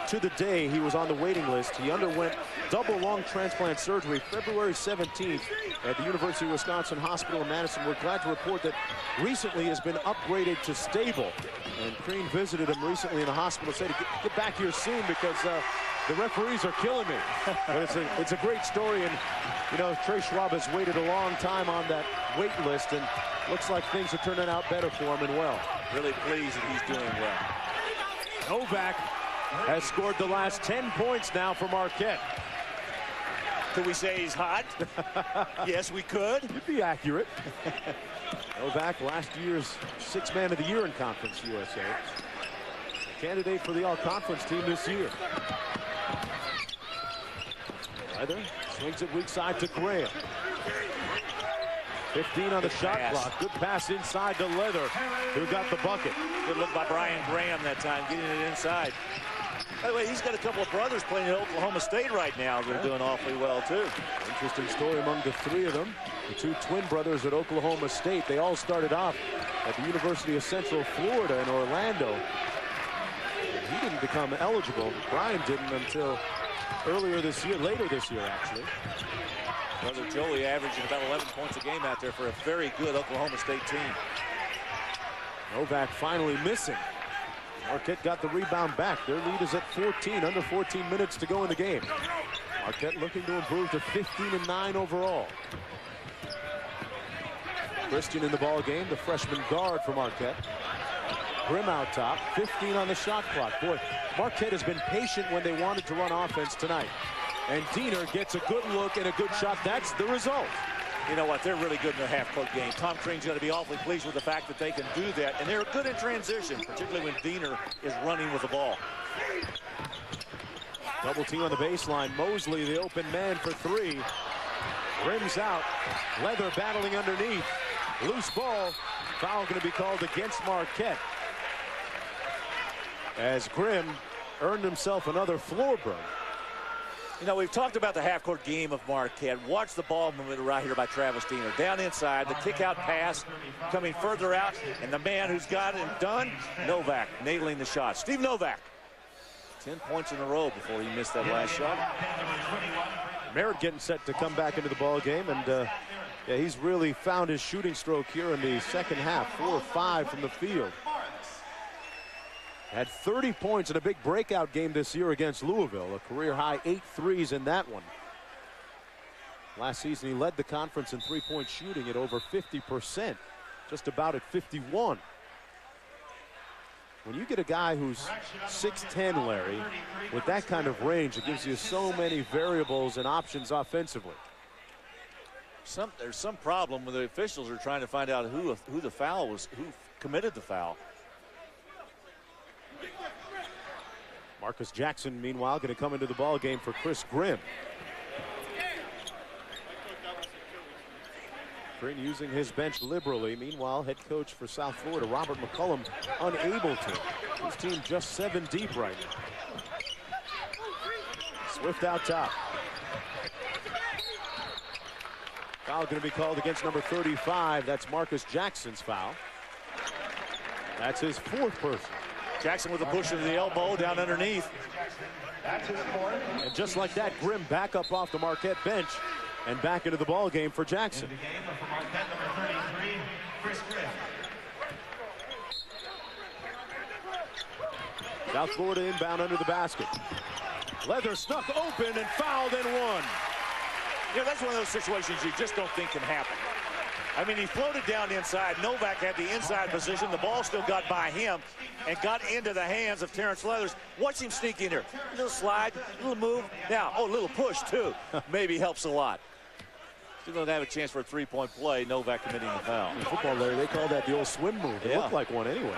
to the day he was on the waiting list. He underwent double lung transplant surgery February 17th at the University of Wisconsin Hospital in Madison. We're glad to report that recently has been upgraded to stable. And Crean visited him recently in the hospital, said, get back here soon because the referees are killing me. But it's a great story, and you know, Trey Schwab has waited a long time on that wait list, and looks like things are turning out better for him and well. Really pleased that he's doing well. Novak has scored the last 10 points now for Marquette. Could we say he's hot? Yes, we could. You'd be accurate. Novak, last year's 6th Man of the Year in Conference USA. A candidate for the All-Conference team this year. Leather swings it weak side to Graham. 15 on the shot clock. Good pass inside to Leather, who got the bucket. Good look by Brian Graham that time, getting it inside. By the way, he's got a couple of brothers playing at Oklahoma State right now that are doing awfully well, too. Interesting story among the 3 of them. The 2 twin brothers at Oklahoma State. They all started off at the University of Central Florida in Orlando. He didn't become eligible. Brian didn't until earlier this year, later this year, actually. Brother Joey averaging about 11 points a game out there for a very good Oklahoma State team. Novak finally missing. Marquette got the rebound back. Their lead is at 14, under 14 minutes to go in the game. Marquette looking to improve to 15-9 overall. Christian in the ball game, the freshman guard for Marquette. Grimm out top, 15 on the shot clock. Boy, Marquette has been patient when they wanted to run offense tonight. And Diener gets a good look and a good shot. That's the result. You know what? They're really good in their half-court game. Tom Crean's going to be awfully pleased with the fact that they can do that. And they're good in transition, particularly when Diener is running with the ball. Double team on the baseline. Mosley, the open man for three. Rims out. Leather battling underneath. Loose ball. Foul going to be called against Marquette, as Grimm earned himself another floor break. You know, we've talked about the half-court game of Marquette. Watch the ball movement right here by Travis Diener. Down inside, the kick-out pass coming further out, and the man who's got it done, Novak, nailing the shot. Steve Novak, 10 points in a row before he missed that last shot. Merritt getting set to come back into the ball game, and yeah, he's really found his shooting stroke here in the second half. 4 or 5 from the field. Had 30 points in a big breakout game this year against Louisville. A career-high 8 threes in that one. Last season, he led the conference in three-point shooting at over 50%, just about at 51. When you get a guy who's 6'10", Larry, with that kind of range, it gives you so many variables and options offensively. There's some problem when the officials are trying to find out who the foul was, who committed the foul. Marcus Jackson, meanwhile, going to come into the ball game for Chris Grimm. Grimm using his bench liberally. Meanwhile, head coach for South Florida, Robert McCullum, unable to. His team just 7 deep right now. Swift out top. Foul going to be called against number 35. That's Marcus Jackson's foul. That's his 4th person. Jackson with a push into the elbow down underneath. And just like that, Grimm back up off the Marquette bench and back into the ball game for Jackson. South Florida inbound under the basket. Leather snuck open and fouled and one. You know, that's one of those situations you just don't think can happen. I mean, he floated down inside. Novak had the inside position. The ball still got by him and got into the hands of Terrence Leathers. Watch him sneak in here. A little slide, a little move. Now, a little push, too. Maybe helps a lot. Still don't have a chance for a three-point play. Novak committing the foul. In football, Larry, they call that the old swim move. It looked like one anyway.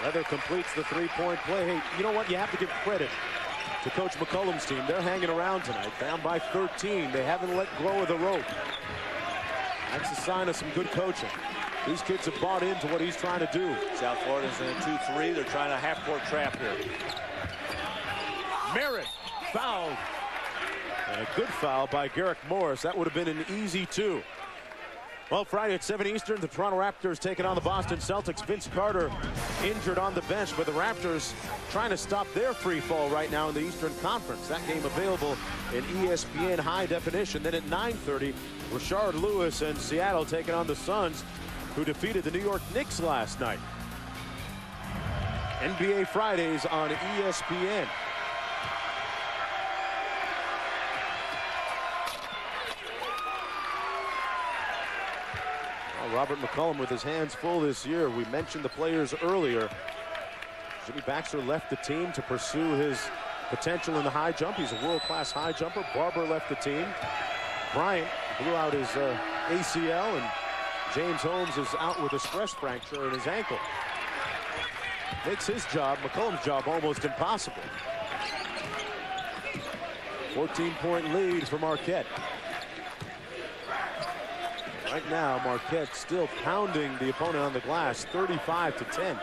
Leather completes the three-point play. Hey, you know what? You have to give credit to Coach McCullum's team. They're hanging around tonight, down by 13. They haven't let go of the rope. That's a sign of some good coaching. These kids have bought into what he's trying to do. South Florida's in a 2-3. They're trying a half-court trap here. Merritt fouled. And a good foul by Garrick Morris. That would have been an easy 2. Well, Friday at 7 Eastern, the Toronto Raptors taking on the Boston Celtics. Vince Carter injured on the bench, but the Raptors trying to stop their free fall right now in the Eastern Conference. That game available in ESPN high definition. Then at 9:30, Rashard Lewis and Seattle taking on the Suns, who defeated the New York Knicks last night. NBA Fridays on ESPN. Robert McCullum with his hands full this year. We mentioned the players earlier. Jimmy Baxter left the team to pursue his potential in the high jump. He's a world-class high jumper. Barber left the team. Bryant blew out his ACL, and James Holmes is out with a stress fracture in his ankle. Makes his job, McCullum's job, almost impossible. 14-point lead for Marquette. Right now, Marquette still pounding the opponent on the glass, 35-10.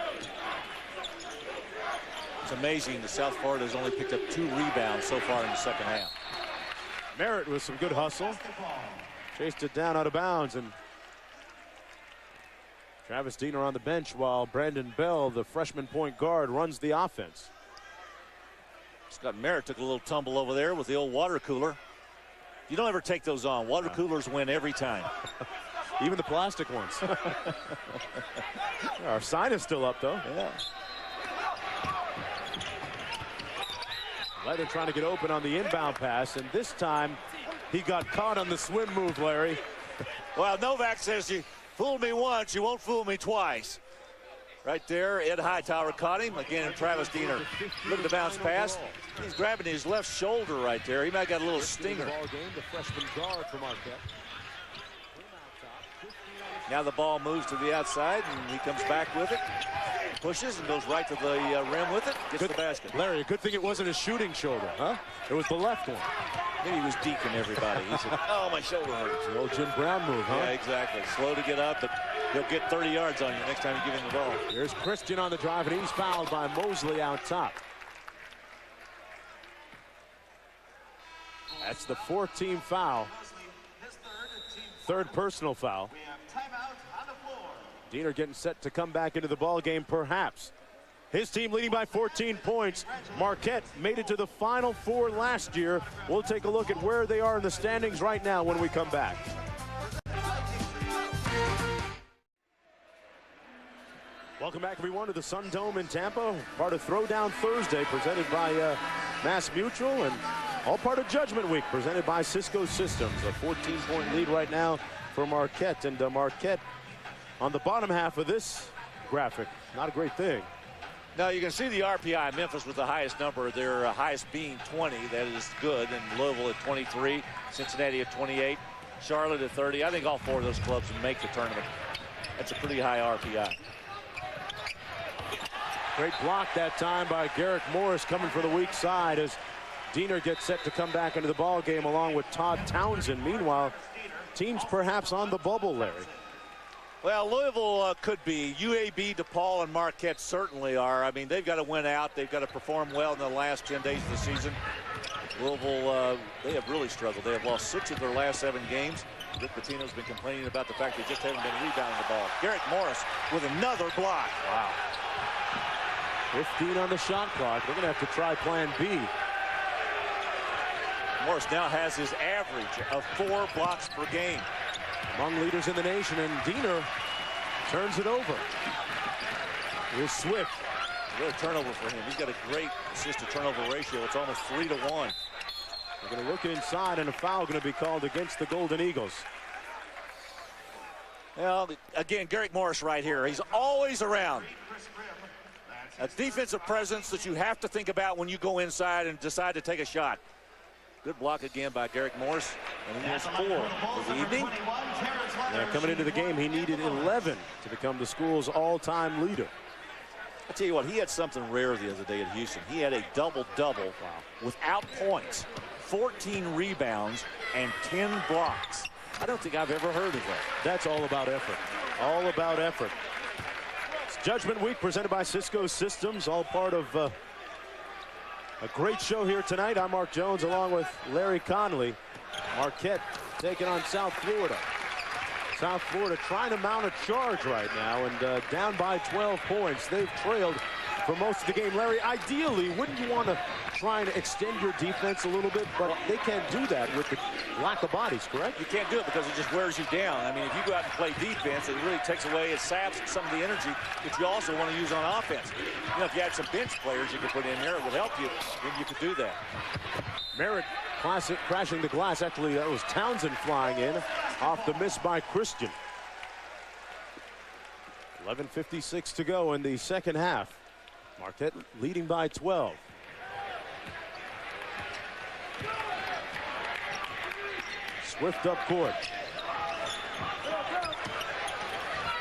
It's amazing that South Florida has only picked up 2 rebounds so far in the second half. Merritt with some good hustle. Chased it down out of bounds, and Travis Diener on the bench while Brandon Bell, the freshman point guard, runs the offense. Scott Merritt took a little tumble over there with the old water cooler. You don't ever take those on. Water coolers win every time. Even the plastic ones. Our sign is still up, though. Yeah. Leather trying to get open on the inbound pass, and this time he got caught on the swim move, Larry. Well, Novak says, you fooled me once, you won't fool me twice. Right there, Ed Hightower caught him. Again, Travis Diener. Look at the bounce pass. He's grabbing his left shoulder right there. He might have got a little stinger. The freshman guard from Marquette. Now the ball moves to the outside, and he comes back with it. pushes and goes right to the rim with it. Gets the basket. Larry, a good thing it wasn't a shooting shoulder, huh? It was the left one. Maybe he was deacon everybody. He said, oh, my shoulder hurts. The old Jim Brown move, huh? Yeah, exactly. Slow to get up, but he'll get 30 yards on you next time you give him the ball. Here's Christian on the drive, and he's fouled by Mosley out top. That's the 14th foul. Third personal foul. Diener getting set to come back into the ball game, perhaps. His team leading by 14 points. Marquette made it to the Final Four last year. We'll take a look at where they are in the standings right now when we come back. Welcome back, everyone, to the Sun Dome in Tampa. Part of Throwdown Thursday, presented by Mass Mutual, and all part of Judgment Week, presented by Cisco Systems. A 14-point lead right now for Marquette, and Marquette on the bottom half of this graphic. Not a great thing. Now you can see the RPI. Memphis with the highest number, their highest being 20. That is good. And Louisville at 23, Cincinnati at 28, Charlotte at 30. I think all four of those clubs will make the tournament. That's a pretty high RPI. Great block that time by Garrick Morris, coming for the weak side as Diener gets set to come back into the ball game along with Todd Townsend. Meanwhile, teams perhaps on the bubble, Larry. Well, Louisville could be. UAB, DePaul, and Marquette certainly are. I mean, they've got to win out. They've got to perform well in the last 10 days of the season. Louisville, they have really struggled. They have lost 6 of their last 7 games. Rick Pitino's been complaining about the fact they just haven't been rebounding the ball. Garrick Morris with another block. Wow. 15 on the shot clock. They're going to have to try plan B. Morris now has his average of 4 blocks per game. Among leaders in the nation, and Diener turns it over. Here's Swift. Real turnover for him. He's got a great assist-to-turnover ratio. It's almost 3 to 1. We're going to look inside, and a foul going to be called against the Golden Eagles. Well, again, Garrick Morris right here. He's always around. A defensive presence that you have to think about when you go inside and decide to take a shot. Good block again by Garrick Morris, and he has 4 for the evening. Yeah, coming into the game, he needed 11 to become the school's all-time leader. I tell you what, he had something rare the other day at Houston. He had a double-double without points, 14 rebounds, and 10 blocks. I don't think I've ever heard of that. That's all about effort. All about effort. It's Judgment Week presented by Cisco Systems, all part of a great show here tonight. I'm Mark Jones along with Larry Conley. Marquette taking on South Florida. South Florida trying to mount a charge right now, and down by 12 points. They've trailed for most of the game. Larry, ideally, wouldn't you want to try and extend your defense a little bit? But they can't do that with the lack of bodies, correct? You can't do it because it just wears you down. I mean, if you go out and play defense, it really takes away, it saps some of the energy that you also want to use on offense. You know, if you had some bench players you could put in here, it would help you, then you could do that. Merritt crashing the glass. Actually, that was Townsend flying in off the miss by Christian. 11:56 to go in the second half. Marquette leading by 12. Swift up court.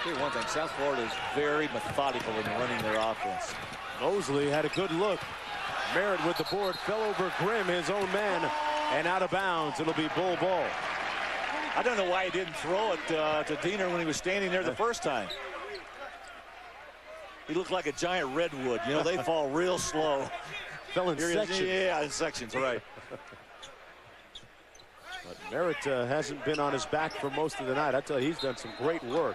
Here's one thing, South Florida is very methodical in running their offense. Mosley had a good look. Merritt with the board, fell over Grimm, his own man, and out of bounds. It'll be bull ball. I don't know why he didn't throw it to Diener when he was standing there the first time. He looked like a giant redwood. You know, they fall real slow. Fell in sections. Yeah, in sections, right. But Merritt hasn't been on his back for most of the night. I tell you, he's done some great work.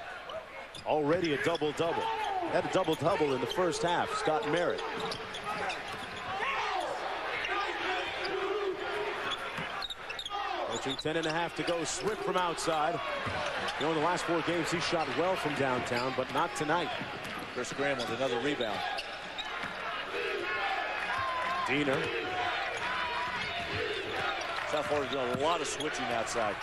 Already a double-double. Had a double-double in the first half, Scott Merritt. Approaching 10.5 to go. Swift from outside. You know, in the last 4 games, he shot well from downtown, but not tonight. Chris Graham with another rebound. Diener. South Florida doing a lot of switching outside.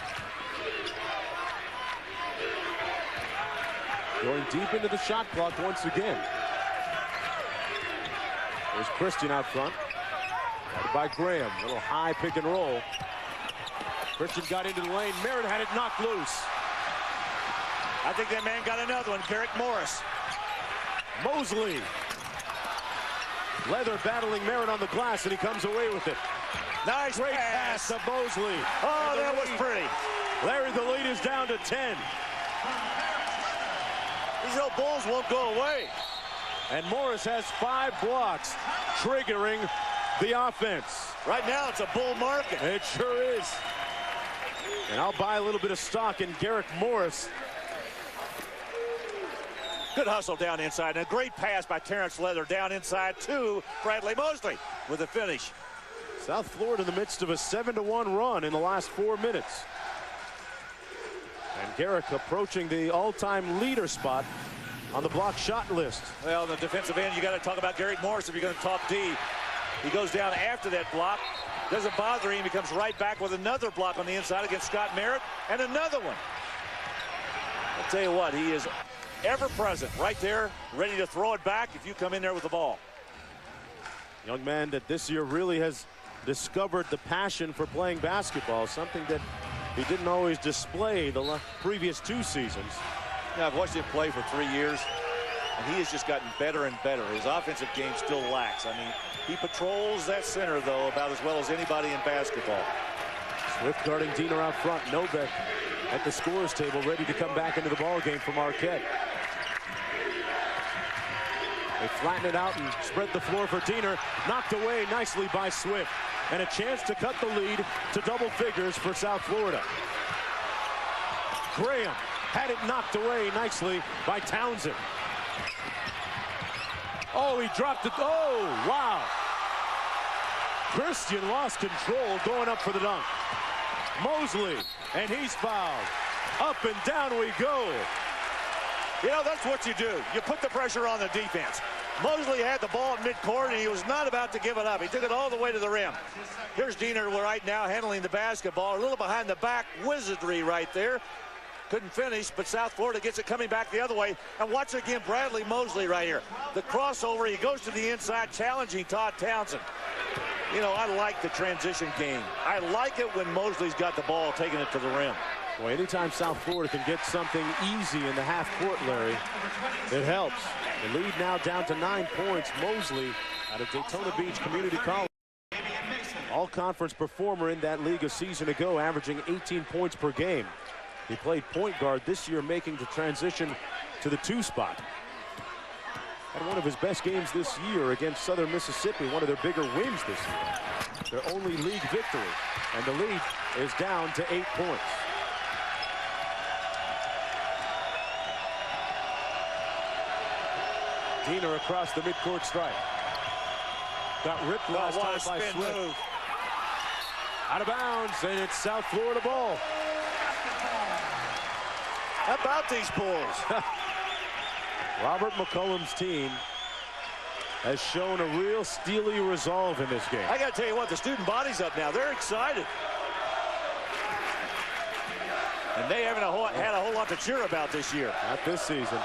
Going deep into the shot clock once again. There's Christian out front. Guarded by Graham. A little high pick and roll. Christian got into the lane. Merritt had it knocked loose. I think that man got another one. Garrick Morris. Mosley. Leather battling Merritt on the glass, and he comes away with it. Nice Great pass to Mosley. Oh, that was pretty. Larry, the lead is down to 10. These old Bulls won't go away. And Morris has 5 blocks, triggering the offense. Right now, it's a bull market. It sure is. And I'll buy a little bit of stock in Garrick Morris. Good hustle down inside, and a great pass by Terrence Leather down inside to Bradley Mosley with the finish. South Florida in the midst of a 7-1 run in the last 4 minutes. And Garrick approaching the all-time leader spot on the block shot list. Well, the defensive end, you got to talk about Garrick Morris if you're going to talk D. He goes down after that block. Doesn't bother him. He comes right back with another block on the inside against Scott Merritt, and another one. I'll tell you what, he is ever present right there, ready to throw it back if you come in there with the ball. Young man that this year really has discovered the passion for playing basketball, something that he didn't always display the previous 2 seasons. Now, I've watched him play for 3 years, and he has just gotten better and better. His offensive game still lacks. I mean, he patrols that center, though, about as well as anybody in basketball. Swift guarding Diener out front. Novak at the scorer's table, ready to come back into the ball game for Marquette. They flatten it out and spread the floor for Diener. Knocked away nicely by Swift. And a chance to cut the lead to double figures for South Florida. Graham had it knocked away nicely by Townsend. Oh, he dropped it. Oh, wow. Christian lost control going up for the dunk. Mosley, and he's fouled. Up and down we go. You know, that's what you do. You put the pressure on the defense. Mosley had the ball at midcourt, and he was not about to give it up. He took it all the way to the rim. Here's Diener right now handling the basketball. A little behind the back wizardry right there. Couldn't finish, but South Florida gets it coming back the other way. And watch again Bradley Mosley right here. The crossover, he goes to the inside, challenging Todd Townsend. You know, I like the transition game. I like it when Mosley's got the ball, taking it to the rim. Boy, anytime South Florida can get something easy in the half court, Larry, it helps. The lead now down to 9 points. Mosley out of Daytona Beach Community College. All-conference performer in that league a season ago, averaging 18 points per game. He played point guard this year, making the transition to the 2 spot. Had one of his best games this year against Southern Mississippi, one of their bigger wins this year. Their only league victory. And the lead is down to 8 points. Diener across the midcourt stripe. Got ripped last time by Swift. Move. Out of bounds, and it's South Florida ball. How about these Bulls? Robert McCullum's team has shown a real steely resolve in this game. I got to tell you what, the student body's up now. They're excited. And they haven't had a whole lot to cheer about this year. Not this season.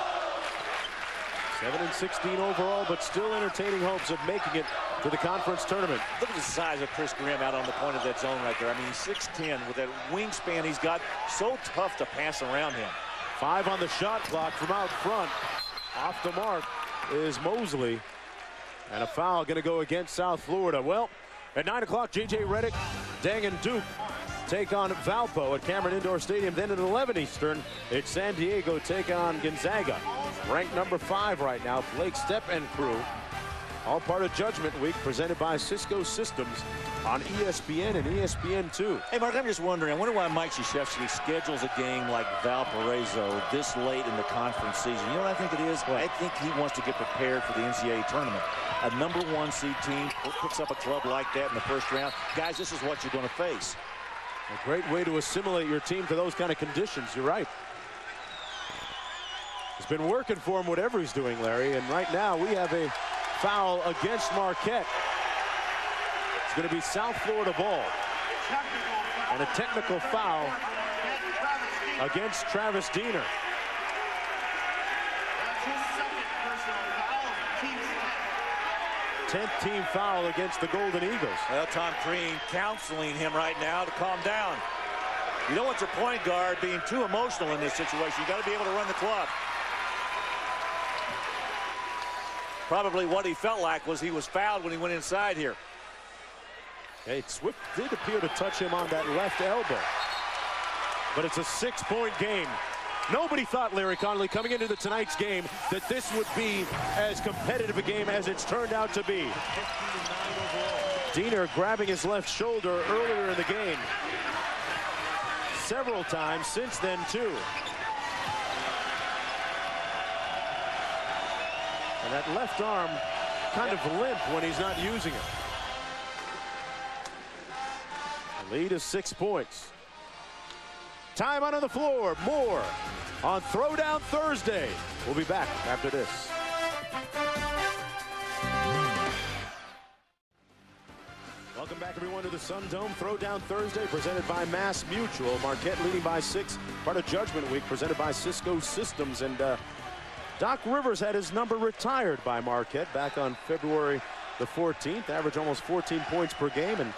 7-16 overall, but still entertaining hopes of making it to the conference tournament. Look at the size of Chris Grimm out on the point of that zone right there. I mean, he's 6'10", with that wingspan he's got. So tough to pass around him. 5 on the shot clock from out front. Off the mark is Mosley. And a foul going to go against South Florida. Well, at 9 o'clock, J.J. Redick, Dang and Duke take on Valpo at Cameron Indoor Stadium. Then at 11 Eastern, it's San Diego take on Gonzaga. Ranked number 5 right now, Blake Stepp and crew. All part of Judgment Week, presented by Cisco Systems on ESPN and ESPN2. Hey, Mark, I'm just wondering, I wonder why Mike Krzyzewski schedules a game like Valparaiso this late in the conference season. You know what I think it is? What? I think he wants to get prepared for the NCAA tournament. A number 1 seed team picks up a club like that in the first round. Guys, this is what you're going to face. A great way to assimilate your team to those kind of conditions. You're right. It's been working for him, whatever he's doing, Larry. And right now, we have a foul against Marquette. It's going to be South Florida ball. And a technical foul against Travis Diener. 10th team foul against the Golden Eagles. Well, Tom Crean counseling him right now to calm down. You don't want your point guard being too emotional in this situation. You got to be able to run the club. Probably what he felt like was he was fouled when he went inside here. Hey, Swift did appear to touch him on that left elbow. But it's a 6-point game. Nobody thought, Larry Connolly, coming into tonight's game, that this would be as competitive a game as it's turned out to be. Diener grabbing his left shoulder earlier in the game. Several times since then, too. And that left arm kind of limp when he's not using it. The lead is 6 points. Time out on the floor. More on Throwdown Thursday. We'll be back after this. Welcome back, everyone, to the Sun Dome Throwdown Thursday, presented by Mass Mutual. Marquette leading by 6, part of Judgment Week, presented by Cisco Systems. And Doc Rivers had his number retired by Marquette back on February the 14th. Average almost 14 points per game and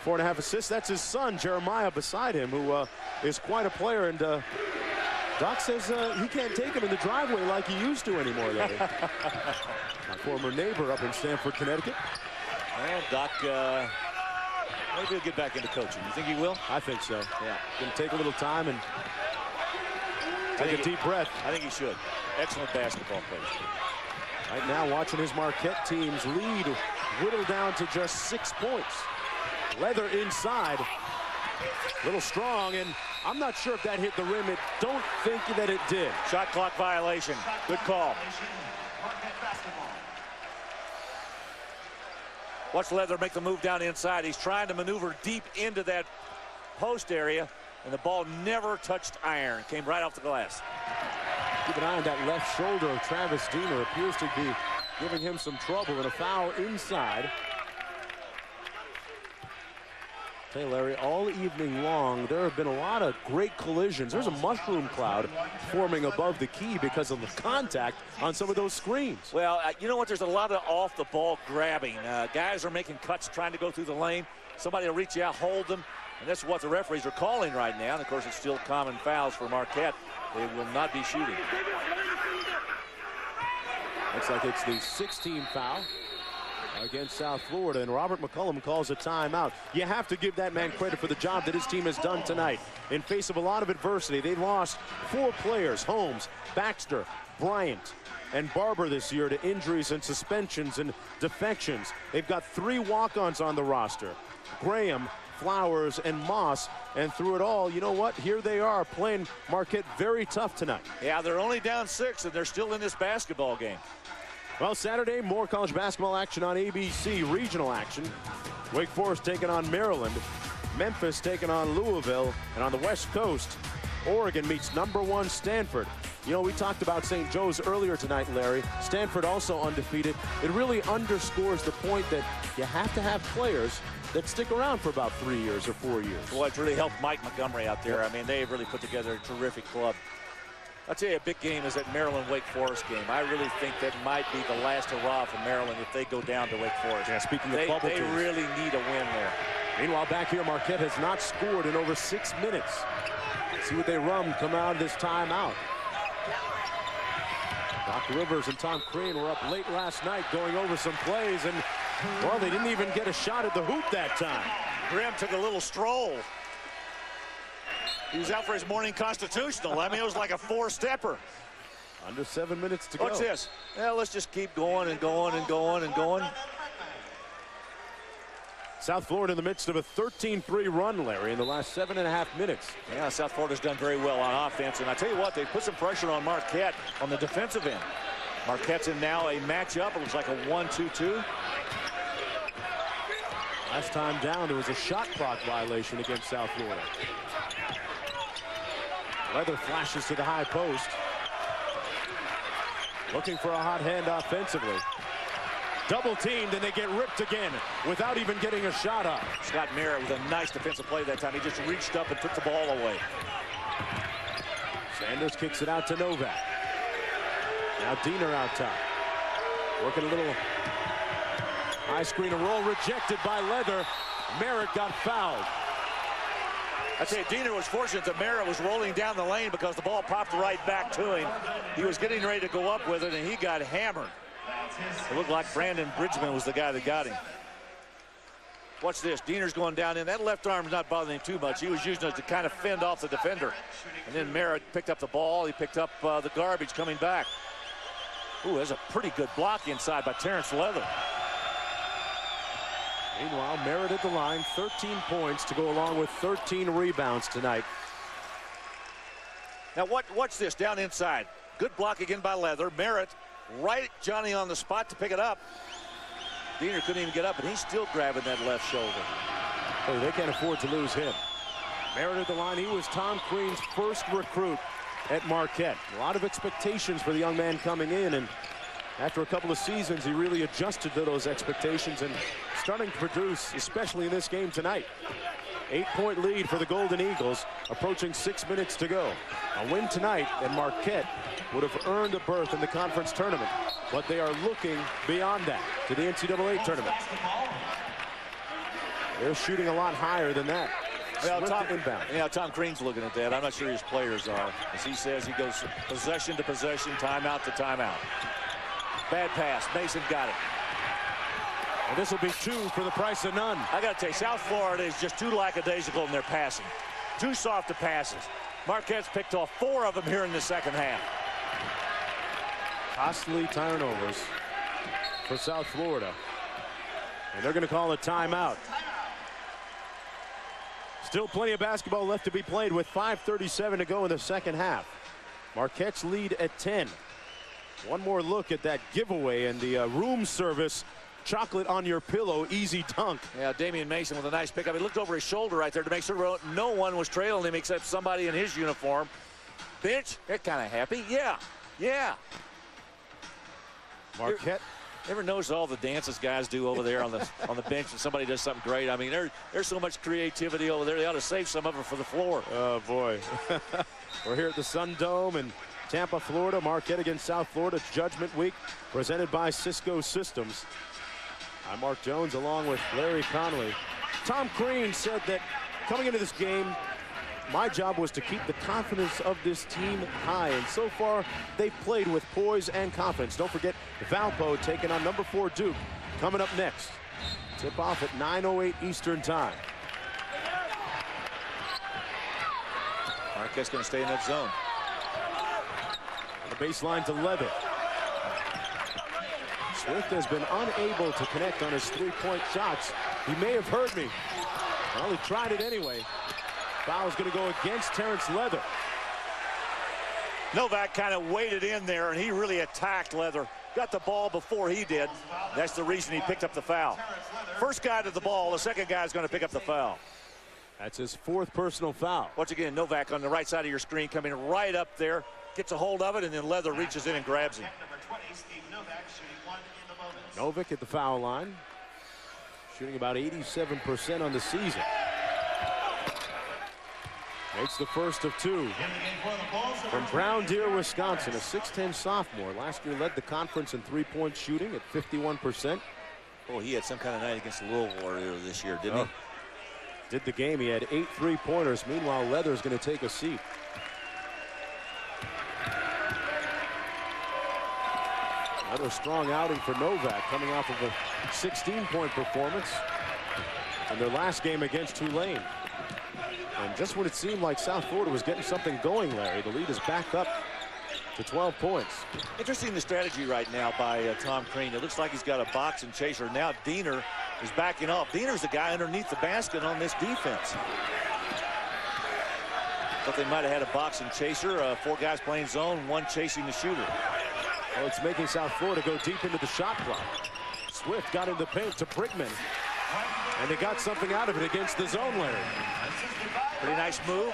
4.5 assists. That's his son, Jeremiah, beside him, who is quite a player. And Doc says he can't take him in the driveway like he used to anymore, Larry. My former neighbor up in Stamford, Connecticut. Well, Doc, maybe he'll get back into coaching. You think he will? I think so. Yeah. Going to take a little time and take a deep breath. I think he should. Excellent basketball player. Right now, watching his Marquette team's lead whittle down to just 6 points. Leather inside. A little strong, and I'm not sure if that hit the rim. I don't think that it did. Shot clock violation. Good call. Watch Leather make the move down inside. He's trying to maneuver deep into that post area, and the ball never touched iron. Came right off the glass. Keep an eye on that left shoulder of Travis Diener. Appears to be giving him some trouble, and a foul inside. Hey, Larry, all evening long, there have been a lot of great collisions. There's a mushroom cloud forming above the key because of the contact on some of those screens. Well, you know what? There's a lot of off-the-ball grabbing. Guys are making cuts, trying to go through the lane. Somebody will reach out, hold them, and that's what the referees are calling right now. And, of course, it's still common fouls for Marquette. They will not be shooting. Looks like it's the 16th foul against South Florida, and Robert McCullum calls a timeout. You have to give that man credit for the job that his team has done tonight. In face of a lot of adversity, they lost 4 players, Holmes, Baxter, Bryant, and Barber this year to injuries and suspensions and defections. They've got 3 walk-ons on the roster, Graham, Flowers, and Moss, and through it all, you know what? Here they are playing Marquette very tough tonight. Yeah, they're only down 6, and they're still in this basketball game. Well, Saturday, more college basketball action on ABC, regional action. Wake Forest taking on Maryland, Memphis taking on Louisville, and on the West Coast, Oregon meets #1 Stanford. You know, we talked about St. Joe's earlier tonight, Larry. Stanford also undefeated. It really underscores the point that you have to have players that stick around for about 3 years or 4 years. Boy, it's really helped Mike Montgomery out there. I mean, they've really put together a terrific club. I'll tell you, a big game is that Maryland-Wake Forest game. I really think that might be the last hurrah for Maryland if they go down to Wake Forest. Yeah, speaking of bubble teams, they really need a win there. Meanwhile, back here, Marquette has not scored in over 6 minutes. Let's see what they run come out of this timeout. Doc Rivers and Tom Crean were up late last night going over some plays, and, well, they didn't even get a shot at the hoop that time. Grimm took a little stroll. He was out for his morning constitutional. I mean, it was like a 4-stepper. Under 7 minutes to go. What's this? Well, let's just keep going and going and going and going. South Florida in the midst of a 13-3 run, Larry, in the last 7.5 minutes. Yeah, South Florida's done very well on offense. And I tell you what, they put some pressure on Marquette on the defensive end. Marquette's in now a matchup. It looks like a 1-2-2. Last time down, there was a shot clock violation against South Florida. Leather flashes to the high post. Looking for a hot hand offensively. Double teamed, and they get ripped again without even getting a shot up. Scott Merritt with a nice defensive play that time. He just reached up and took the ball away. Sanders kicks it out to Novak. Now Diener out top. Working a little high screen and roll, rejected by Leather. Merritt got fouled. I tell you, Diener was fortunate that Merritt was rolling down the lane because the ball popped right back to him. He was getting ready to go up with it, and he got hammered. It looked like Brandon Bridgman was the guy that got him. Watch this. Diener's going down in. That left arm's not bothering him too much. He was using it to kind of fend off the defender. And then Merritt picked up the ball. He picked up the garbage coming back. Ooh, that's a pretty good block inside by Terrence Leather. Meanwhile, Merritt at the line, 13 points to go along with 13 rebounds tonight. Now watch this down inside. Good block again by Leather. Merritt right at Johnny on the spot to pick it up. Diener couldn't even get up, and he's still grabbing that left shoulder. Oh, they can't afford to lose him. Merritt at the line. He was Tom Crean's first recruit at Marquette. A lot of expectations for the young man coming in, and after a couple of seasons, he really adjusted to those expectations and starting to produce, especially in this game tonight. 8-point lead for the Golden Eagles, approaching 6 minutes to go. A win tonight, and Marquette would have earned a berth in the conference tournament, but they are looking beyond that to the NCAA tournament. They're shooting a lot higher than that. Well, Tom Crean's looking at that. I'm not sure his players are. As he says, he goes possession to possession, timeout to timeout. Bad pass. Mason got it. And this will be 2 for the price of none. I got to tell you, South Florida is just too lackadaisical in their passing. Too soft to passes. Marquette's picked off 4 of them here in the second half. Costly turnovers for South Florida. And they're going to call a timeout. Still plenty of basketball left to be played with 5:37 to go in the second half. Marquette's lead at 10. One more look at that giveaway and the room service chocolate on your pillow easy dunk. Yeah, Damian Mason with a nice pickup. He looked over his shoulder right there to make sure no one was trailing him except somebody in his uniform. Bench, they're kind of happy. Yeah. Marquette. Ever notice all the dances guys do over there on the bench when somebody does something great? I mean, there's so much creativity over there. They ought to save some of it for the floor. Oh, boy. We're here at the Sun Dome in Tampa, Florida. Marquette against South Florida. It's Judgment Week, presented by Cisco Systems. I'm Mark Jones along with Larry Connolly. Tom Crean said that coming into this game, my job was to keep the confidence of this team high, and so far they've played with poise and confidence. Don't forget Valpo taking on number 4 Duke coming up next. Tip off at 9:08 Eastern time. Marquette's going to stay in that zone. The baseline to Leather. Swift has been unable to connect on his 3-point shots. He may have heard me. Well, he tried it anyway. Foul's going to go against Terrence Leather. Novak kind of waited in there, and he really attacked Leather. Got the ball before he did. That's the reason he picked up the foul. First guy to the ball, the second guy is going to pick up the foul. That's his 4th personal foul. Once again, Novak on the right side of your screen coming right up there, gets a hold of it, and then Leather reaches in and grabs him. Novak at the foul line, shooting about 87% on the season. Makes the first of 2. From Brown Deer, Wisconsin, a 6'10 sophomore. Last year led the conference in 3-point shooting at 51%. Oh, he had some kind of night against the Louisville earlier this year, didn't he? Did the game. He had 8 3-pointers. Meanwhile, Leather's going to take a seat. Another strong outing for Novak, coming off of a 16-point performance in their last game against Tulane. And just when it seemed like South Florida was getting something going, Larry, the lead is back up to 12 points. Interesting the strategy right now by Tom Crean. It looks like he's got a box and chaser. Now Diener is backing off. Diener's the guy underneath the basket on this defense. Thought they might have had a box and chaser. 4 guys playing zone, 1 chasing the shooter. Well, it's making South Florida go deep into the shot clock. Swift got in the paint to Brigman, and they got something out of it against the zone, Larry. Pretty nice move.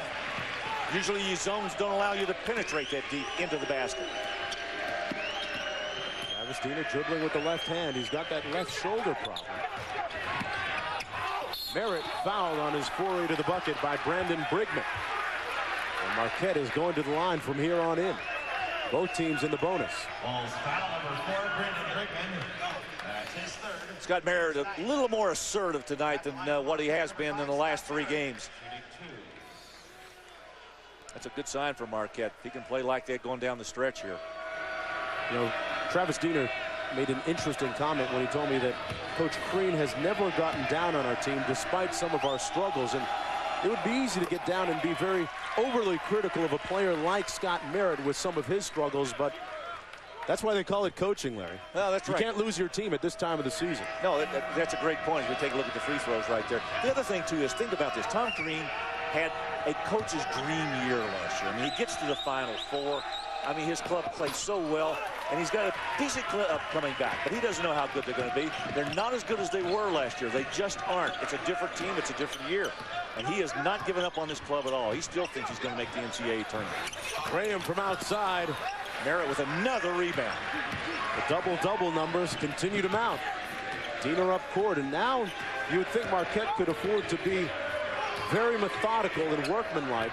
Usually these zones don't allow you to penetrate that deep into the basket. Travis Diener dribbling with the left hand. He's got that left shoulder problem. Merritt fouled on his foray to the bucket by Brandon Brigman. And Marquette is going to the line from here on in. Both teams in the bonus. Scott Merritt a little more assertive tonight than what he has been in the last 3 games. That's a good sign for Marquette. He can play like that going down the stretch here. You know, Travis Diener made an interesting comment when he told me that Coach Crean has never gotten down on our team despite some of our struggles. And it would be easy to get down and be very overly critical of a player like Scott Merritt with some of his struggles, but that's why they call it coaching, Larry. No, that's right. You can't lose your team at this time of the season. No, that's a great point. As we take a look at the free throws right there. The other thing, too, is think about this. Tom Crean had a coach's dream year last year. I mean, he gets to the Final Four. I mean, his club plays so well, and he's got a decent club coming back, but he doesn't know how good they're going to be. They're not as good as they were last year. They just aren't. It's a different team. It's a different year. And he has not given up on this club at all. He still thinks he's going to make the NCAA tournament. Graham from outside. Merritt with another rebound. The double-double numbers continue to mount. Diener up court, and now you would think Marquette could afford to be very methodical and workmanlike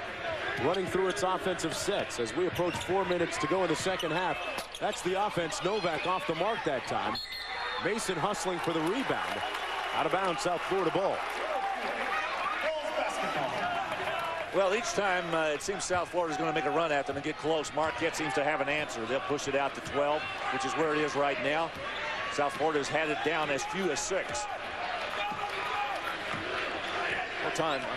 running through its offensive sets as we approach 4 minutes to go in the second half. That's the offense. Novak off the mark that time. Mason hustling for the rebound. Out of bounds, South Florida ball. Well, each time it seems South Florida is going to make a run at them and get close. Marquette seems to have an answer. They'll push it out to 12, which is where it is right now. South Florida has had it down as few as 6. Well,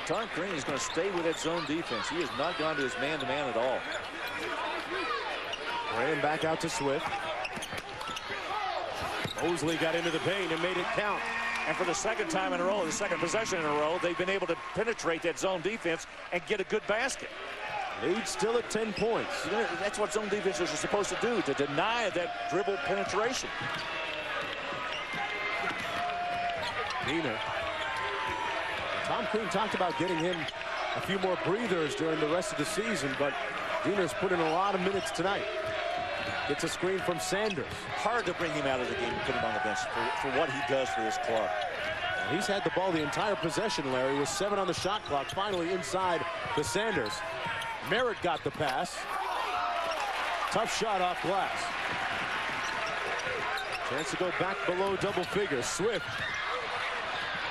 Tom Crean is going to stay with that zone defense. He has not gone to his man-to-man at all. Graham back out to Swift. Mosley got into the paint and made it count. And for the second time in a row, the second possession in a row, they've been able to penetrate that zone defense and get a good basket. Lead still at 10 points. That's what zone defenses are supposed to do, to deny that dribble penetration. Diener. Tom Crean talked about getting him a few more breathers during the rest of the season, but Diener's put in a lot of minutes tonight. Gets a screen from Sanders. Hard to bring him out of the game and put him on the bench for what he does for this club. He's had the ball the entire possession, Larry, with 7 on the shot clock. Finally inside to Sanders. Merritt got the pass. Tough shot off glass. Chance to go back below double figures. Swift.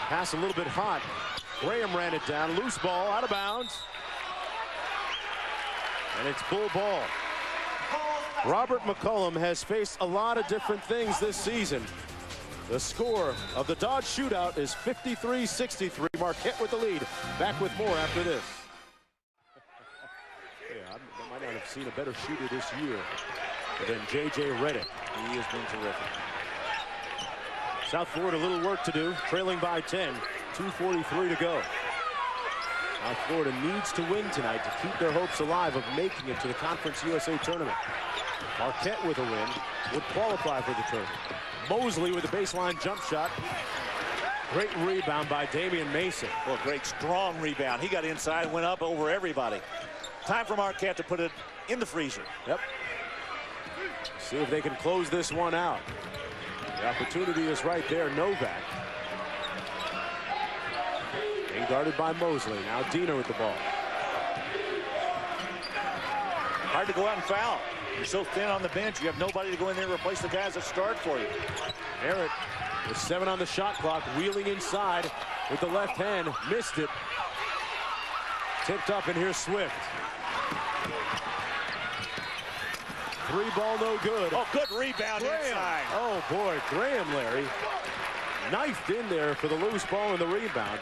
Pass a little bit hot. Graham ran it down. Loose ball out of bounds. And it's full ball. Robert McCollum has faced a lot of different things this season. The score of the Dodge shootout is 53-63. Marquette with the lead. Back with more after this. Yeah, I might not have seen a better shooter this year than J.J. Redick. He has been terrific. South Florida, a little work to do. Trailing by 10. 2:43 to go. South Florida needs to win tonight to keep their hopes alive of making it to the Conference USA tournament. Marquette with a win would qualify for the tournament. Mosley with a baseline jump shot. Great rebound by Damian Mason. Well, great strong rebound. He got inside and went up over everybody. Time for Marquette to put it in the freezer. Yep. See if they can close this one out. The opportunity is right there. Novak. Being guarded by Mosley. Now Diener with the ball. Hard to go out and foul. You're so thin on the bench, you have nobody to go in there and replace the guys that start for you. Merritt with 7 on the shot clock, wheeling inside with the left hand. Missed it. Tipped up, and here's Swift. 3 ball, no good. Oh, good rebound inside. Oh, boy, Graham, Larry, knifed in there for the loose ball and the rebound.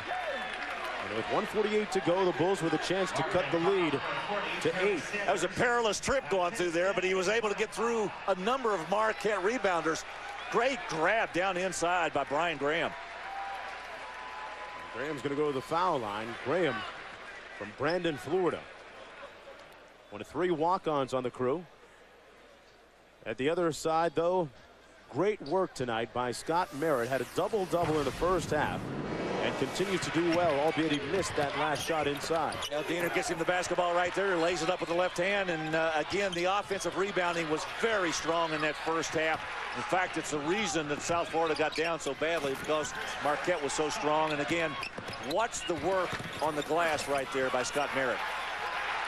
And with 1:48 to go, the Bulls with a chance to cut the lead to 8. That was a perilous trip going through there, but he was able to get through a number of Marquette rebounders. Great grab down inside by Brian Graham. Graham's going to go to the foul line. Graham from Brandon, Florida. One of 3 walk-ons on the crew. At the other side, though, great work tonight by Scott Merritt. Had a double-double in the first half and continues to do well, albeit he missed that last shot inside. Now Diener gets him the basketball right there, lays it up with the left hand, and again, the offensive rebounding was very strong in that first half. In fact, it's the reason that South Florida got down so badly, because Marquette was so strong. And again, watch the work on the glass right there by Scott Merritt.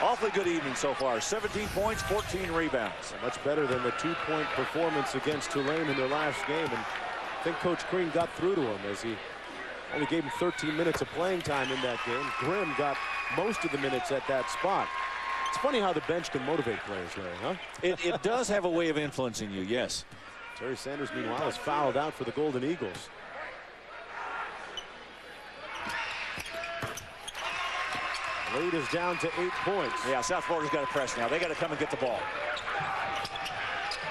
Awfully good evening so far. 17 points, 14 rebounds. Much better than the 2-point performance against Tulane in their last game. And I think Coach Crean got through to him as he only gave him 13 minutes of playing time in that game. Grimm got most of the minutes at that spot. It's funny how the bench can motivate players, Larry, huh? It does have a way of influencing you, yes. Terry Sanders, meanwhile, is fouled out for the Golden Eagles. Lead is down to 8 points. Yeah, South Florida's got to press now. They got to come and get the ball.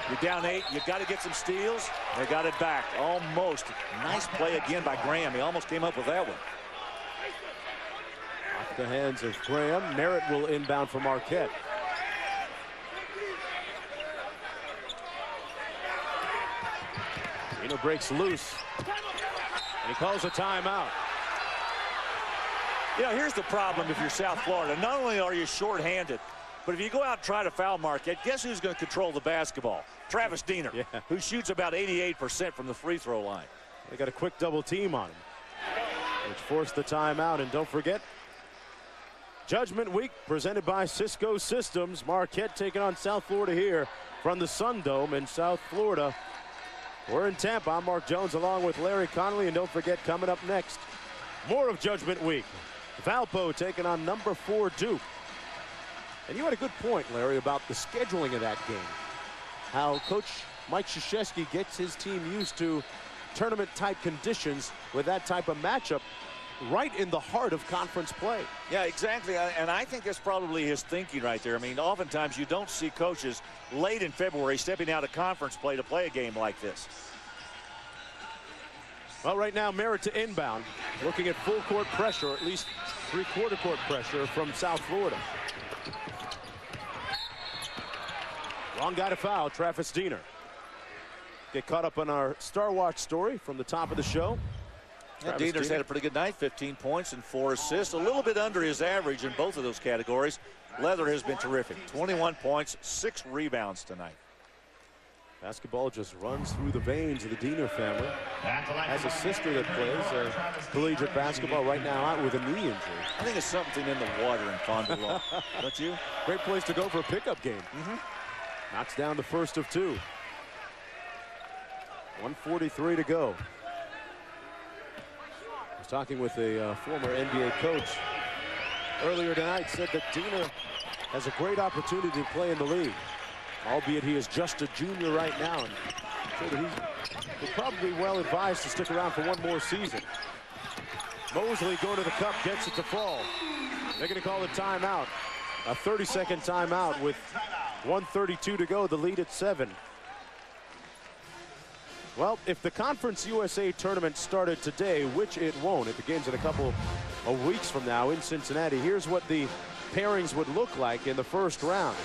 You're down 8. You've got to get some steals. They got it back. Almost. Nice play again by Graham. He almost came up with that one. Off the hands of Graham. Merritt will inbound for Marquette. Dino breaks loose. And he calls a timeout. You know, here's the problem if you're South Florida. Not only are you shorthanded, but if you go out and try to foul Marquette, guess who's going to control the basketball? Travis Diener, who shoots about 88% from the free throw line. They got a quick double team on him, which forced the timeout. And don't forget, Judgment Week presented by Cisco Systems. Marquette taking on South Florida here from the Sun Dome in South Florida. We're in Tampa. I'm Mark Jones along with Larry Connolly. And don't forget, coming up next, more of Judgment Week. Valpo taking on number 4 Duke. And you had a good point, Larry, about the scheduling of that game. How Coach Mike Krzyzewski gets his team used to tournament-type conditions with that type of matchup right in the heart of conference play. Yeah, exactly. And I think that's probably his thinking right there. I mean, oftentimes you don't see coaches late in February stepping out of conference play to play a game like this. Well, right now, Merritt to inbound, looking at full court pressure, or at least three-quarter court pressure from South Florida. Wrong guy to foul, Travis Diener. Get caught up on our Star Watch story from the top of the show. Yeah, Diener's had a pretty good night, 15 points and 4 assists, a little bit under his average in both of those categories. Leather has been terrific, 21 points, 6 rebounds tonight. Basketball just runs through the veins of the Diener family. Has a sister that plays collegiate basketball right now out with a knee injury. I think it's something in the water in Fond du Lac. Don't you? Great place to go for a pickup game. Knocks down the first of 2. 1:43 to go. I was talking with a former NBA coach earlier tonight. Said that Diener has a great opportunity to play in the league, albeit he is just a junior right now. And so that he's probably well advised to stick around for one more season. Mosley going to the cup, gets it to fall. They're going to call a timeout. A 30-second timeout with 1:32 to go, the lead at 7. Well, if the Conference USA tournament started today, which it won't, it begins in a couple of weeks from now in Cincinnati, here's what the pairings would look like in the first round.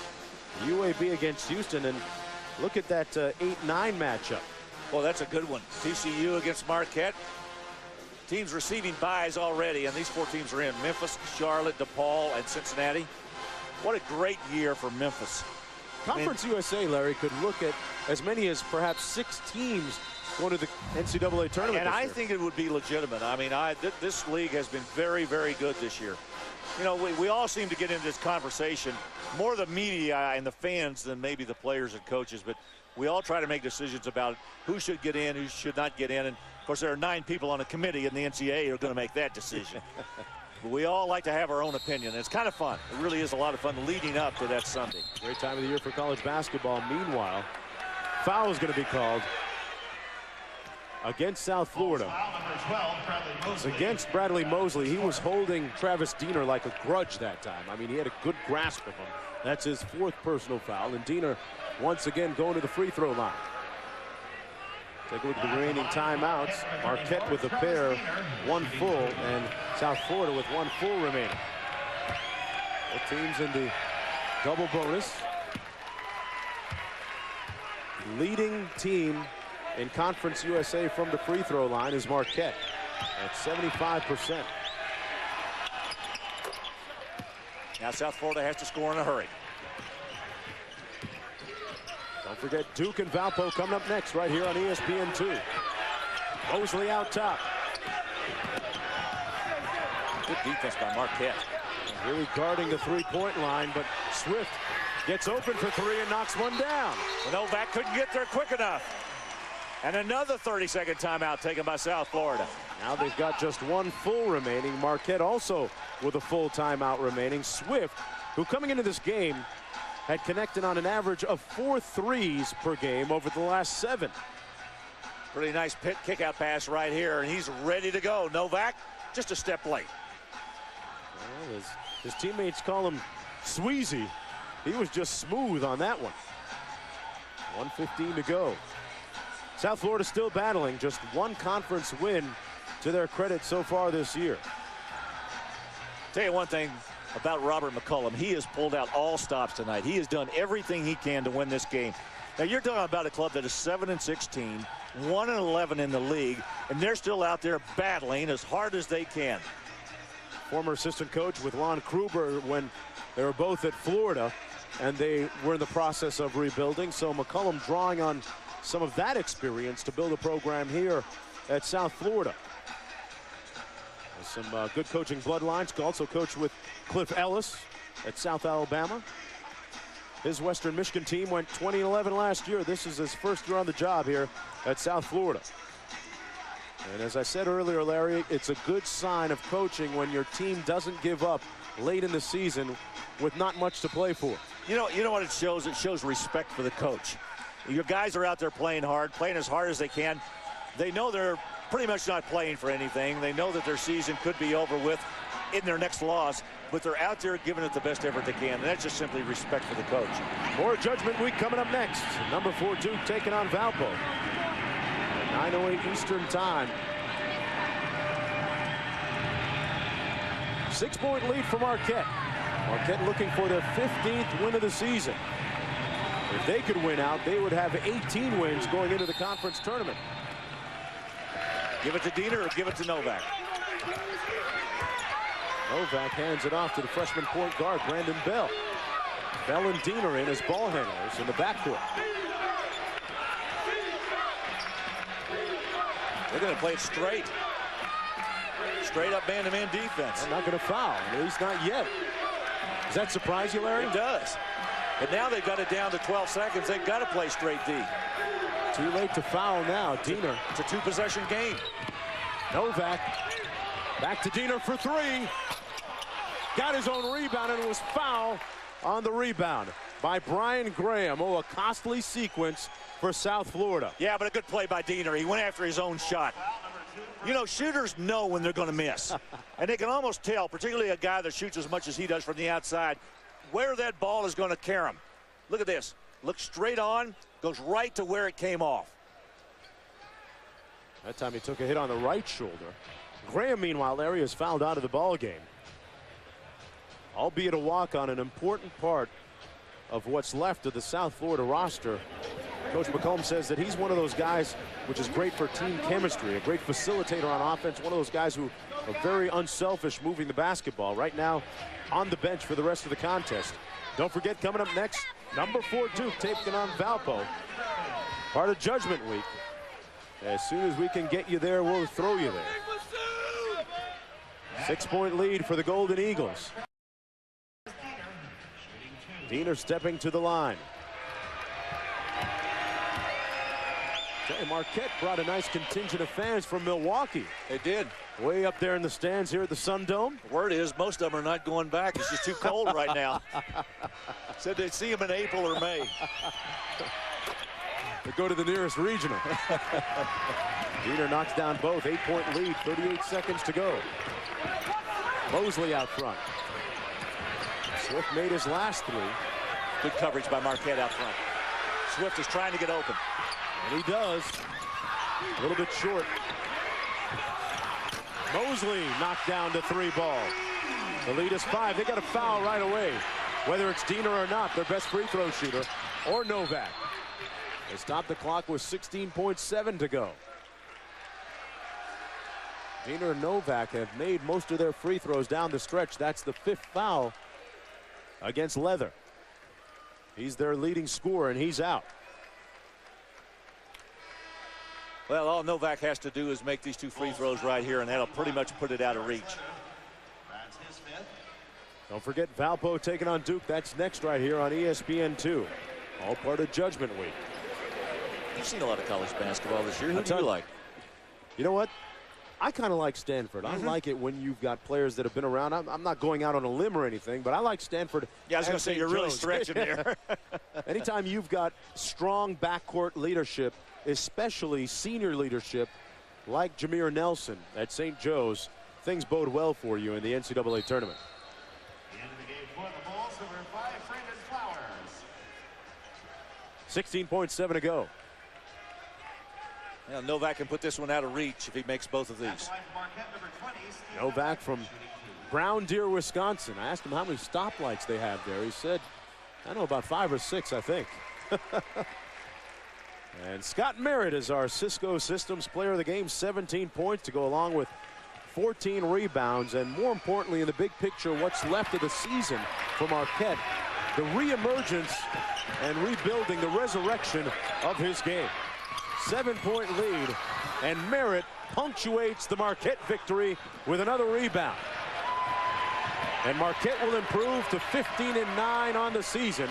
UAB against Houston, and look at that 8-9 matchup. Well, that's a good one. TCU against Marquette. Teams receiving byes already, and these 4 teams are in. Memphis, Charlotte, DePaul, and Cincinnati. What a great year for Memphis. Conference USA, Larry, could look at as many as perhaps 6 teams going to the NCAA tournament. And I think it would be legitimate. I mean, this league has been very, very good this year. You know, we all seem to get into this conversation, more the media and the fans than maybe the players and coaches, but we all try to make decisions about who should get in, who should not get in. And, of course, there are 9 people on a committee in the NCAA who are going to make that decision. But we all like to have our own opinion. It's kind of fun. It really is a lot of fun leading up to that Sunday. Great time of the year for college basketball. Meanwhile, foul is going to be called against South Florida. It's against Bradley Mosley. He was holding Travis Diener like a grudge that time. I mean, he had a good grasp of him. That's his 4th personal foul. And Diener once again going to the free throw line. Take a look at the remaining timeouts. Marquette with a pair, 1 full, and South Florida with 1 full remaining. Both teams in the double bonus. Leading team in Conference USA from the free throw line is Marquette at 75%. Now South Florida has to score in a hurry. Don't forget Duke and Valpo coming up next right here on ESPN2. Mosley out top. Good defense by Marquette. Really guarding the three-point line, but Swift gets open for 3 and knocks one down. Novak couldn't get there quick enough. And another 30-second timeout taken by South Florida. Now they've got just 1 full remaining. Marquette also with a full timeout remaining. Swift, who coming into this game had connected on an average of 4 threes per game over the last 7. Pretty nice kick-out pass right here, and he's ready to go. Novak, just a step late. Well, his teammates call him Sweezy. He was just smooth on that one. 1:15 to go. South Florida still battling, just one conference win to their credit so far this year. Tell you one thing about Robert McCollum. He has pulled out all stops tonight. He has done everything he can to win this game. Now, you're talking about a club that is 7-16, 1-11 in the league, and they're still out there battling as hard as they can. Former assistant coach with Ron Kruber when they were both at Florida, and they were in the process of rebuilding. So McCollum drawing on some of that experience to build a program here at South Florida. Some good coaching bloodlines. Also coached with Cliff Ellis at South Alabama. His Western Michigan team went 20-11 last year. This is his first year on the job here at South Florida. And as I said earlier, Larry, it's a good sign of coaching when your team doesn't give up late in the season with not much to play for. You know what it shows? It shows respect for the coach. Your guys are out there playing hard, playing as hard as they can. They know they're pretty much not playing for anything. They know that their season could be over with in their next loss, but they're out there giving it the best effort they can, and that's just simply respect for the coach. More Judgment Week coming up next. Number 4 Duke taking on Valpo at 9:08 Eastern time. 6-point lead for Marquette. Marquette looking for their 15th win of the season. If they could win out, they would have 18 wins going into the conference tournament. Give it to Diener or give it to Novak? Novak hands it off to the freshman point guard, Brandon Bell. Bell and Diener in as ball handlers in the backcourt. They're going to play it straight. Straight up man-to-man defense. They're not going to foul, at least not yet. Does that surprise you, Larry? It does. But now they've got it down to 12 seconds. They've got to play straight D. Too late to foul now. Diener. It's a 2-possession game. Novak back to Diener for 3. Got his own rebound, and it was foul on the rebound by Brian Graham. Oh, a costly sequence for South Florida. Yeah, but a good play by Diener. He went after his own shot. You know, shooters know when they're going to miss. And they can almost tell, particularly a guy that shoots as much as he does from the outside, where that ball is going to carry him. Look at this. Looks straight on, goes right to where it came off. That time he took a hit on the right shoulder. Graham, meanwhile, Larry, is fouled out of the ball game. Albeit a walk on an important part of what's left of the South Florida roster. Coach McCollum says that he's one of those guys which is great for team chemistry, a great facilitator on offense, one of those guys who are very unselfish moving the basketball. Right now on the bench for the rest of the contest. Don't forget, coming up next, number 4 Duke taking on Valpo. Part of Judgment Week. As soon as we can get you there, we'll throw you there. 6-point lead for the Golden Eagles. Diener stepping to the line. Marquette brought a nice contingent of fans from Milwaukee. They did. Way up there in the stands here at the Sun Dome. The word is most of them are not going back. It's just too cold right now. Said they'd see them in April or May. They go to the nearest regional. Diener knocks down both. 8-point lead, 38 seconds to go. Mosley out front. Swift made his last 3. Good coverage by Marquette out front. Swift is trying to get open. And he does. A little bit short. Mosley knocked down to 3 ball. The lead is 5. They got a foul right away. Whether it's Diener or not, their best free throw shooter, or Novak. They stopped the clock with 16.7 to go. Diener and Novak have made most of their free throws down the stretch. That's the 5th foul against Leather. He's their leading scorer, and he's out. Well, all Novak has to do is make these 2 free throws right here, and that'll pretty much put it out of reach. Don't forget Valpo taking on Duke. That's next right here on ESPN2. All part of Judgment Week. You've seen a lot of college basketball this year. Who do you like? You know what? I kind of like Stanford. I like it when you've got players that have been around. I'm not going out on a limb or anything, but I like Stanford. Yeah, I was going to say, you're really stretching there. Anytime you've got strong backcourt leadership, especially senior leadership, like Jameer Nelson at St. Joe's, things bode well for you in the NCAA tournament. The end of the game for the Bulls, number 5, Brandon Flowers. 16.7 to go. Yeah, Novak can put this one out of reach if he makes both of these. Novak from Brown Deer, Wisconsin. I asked him how many stoplights they have there. He said, I know about 5 or 6, I think. And Scott Merritt is our Cisco Systems player of the game. 17 points to go along with 14 rebounds. And more importantly, in the big picture, what's left of the season for Marquette, the reemergence and rebuilding, the resurrection of his game. 7-point lead, and Merritt punctuates the Marquette victory with another rebound. And Marquette will improve to 15-9 on the season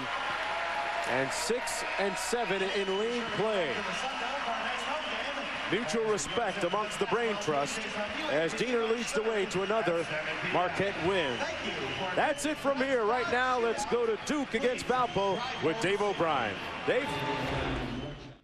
and 6-7 in league play. Mutual respect amongst the Brain Trust as Diener leads the way to another Marquette win. That's it from here. Right now, let's go to Duke against Valpo with Dave O'Brien. Dave?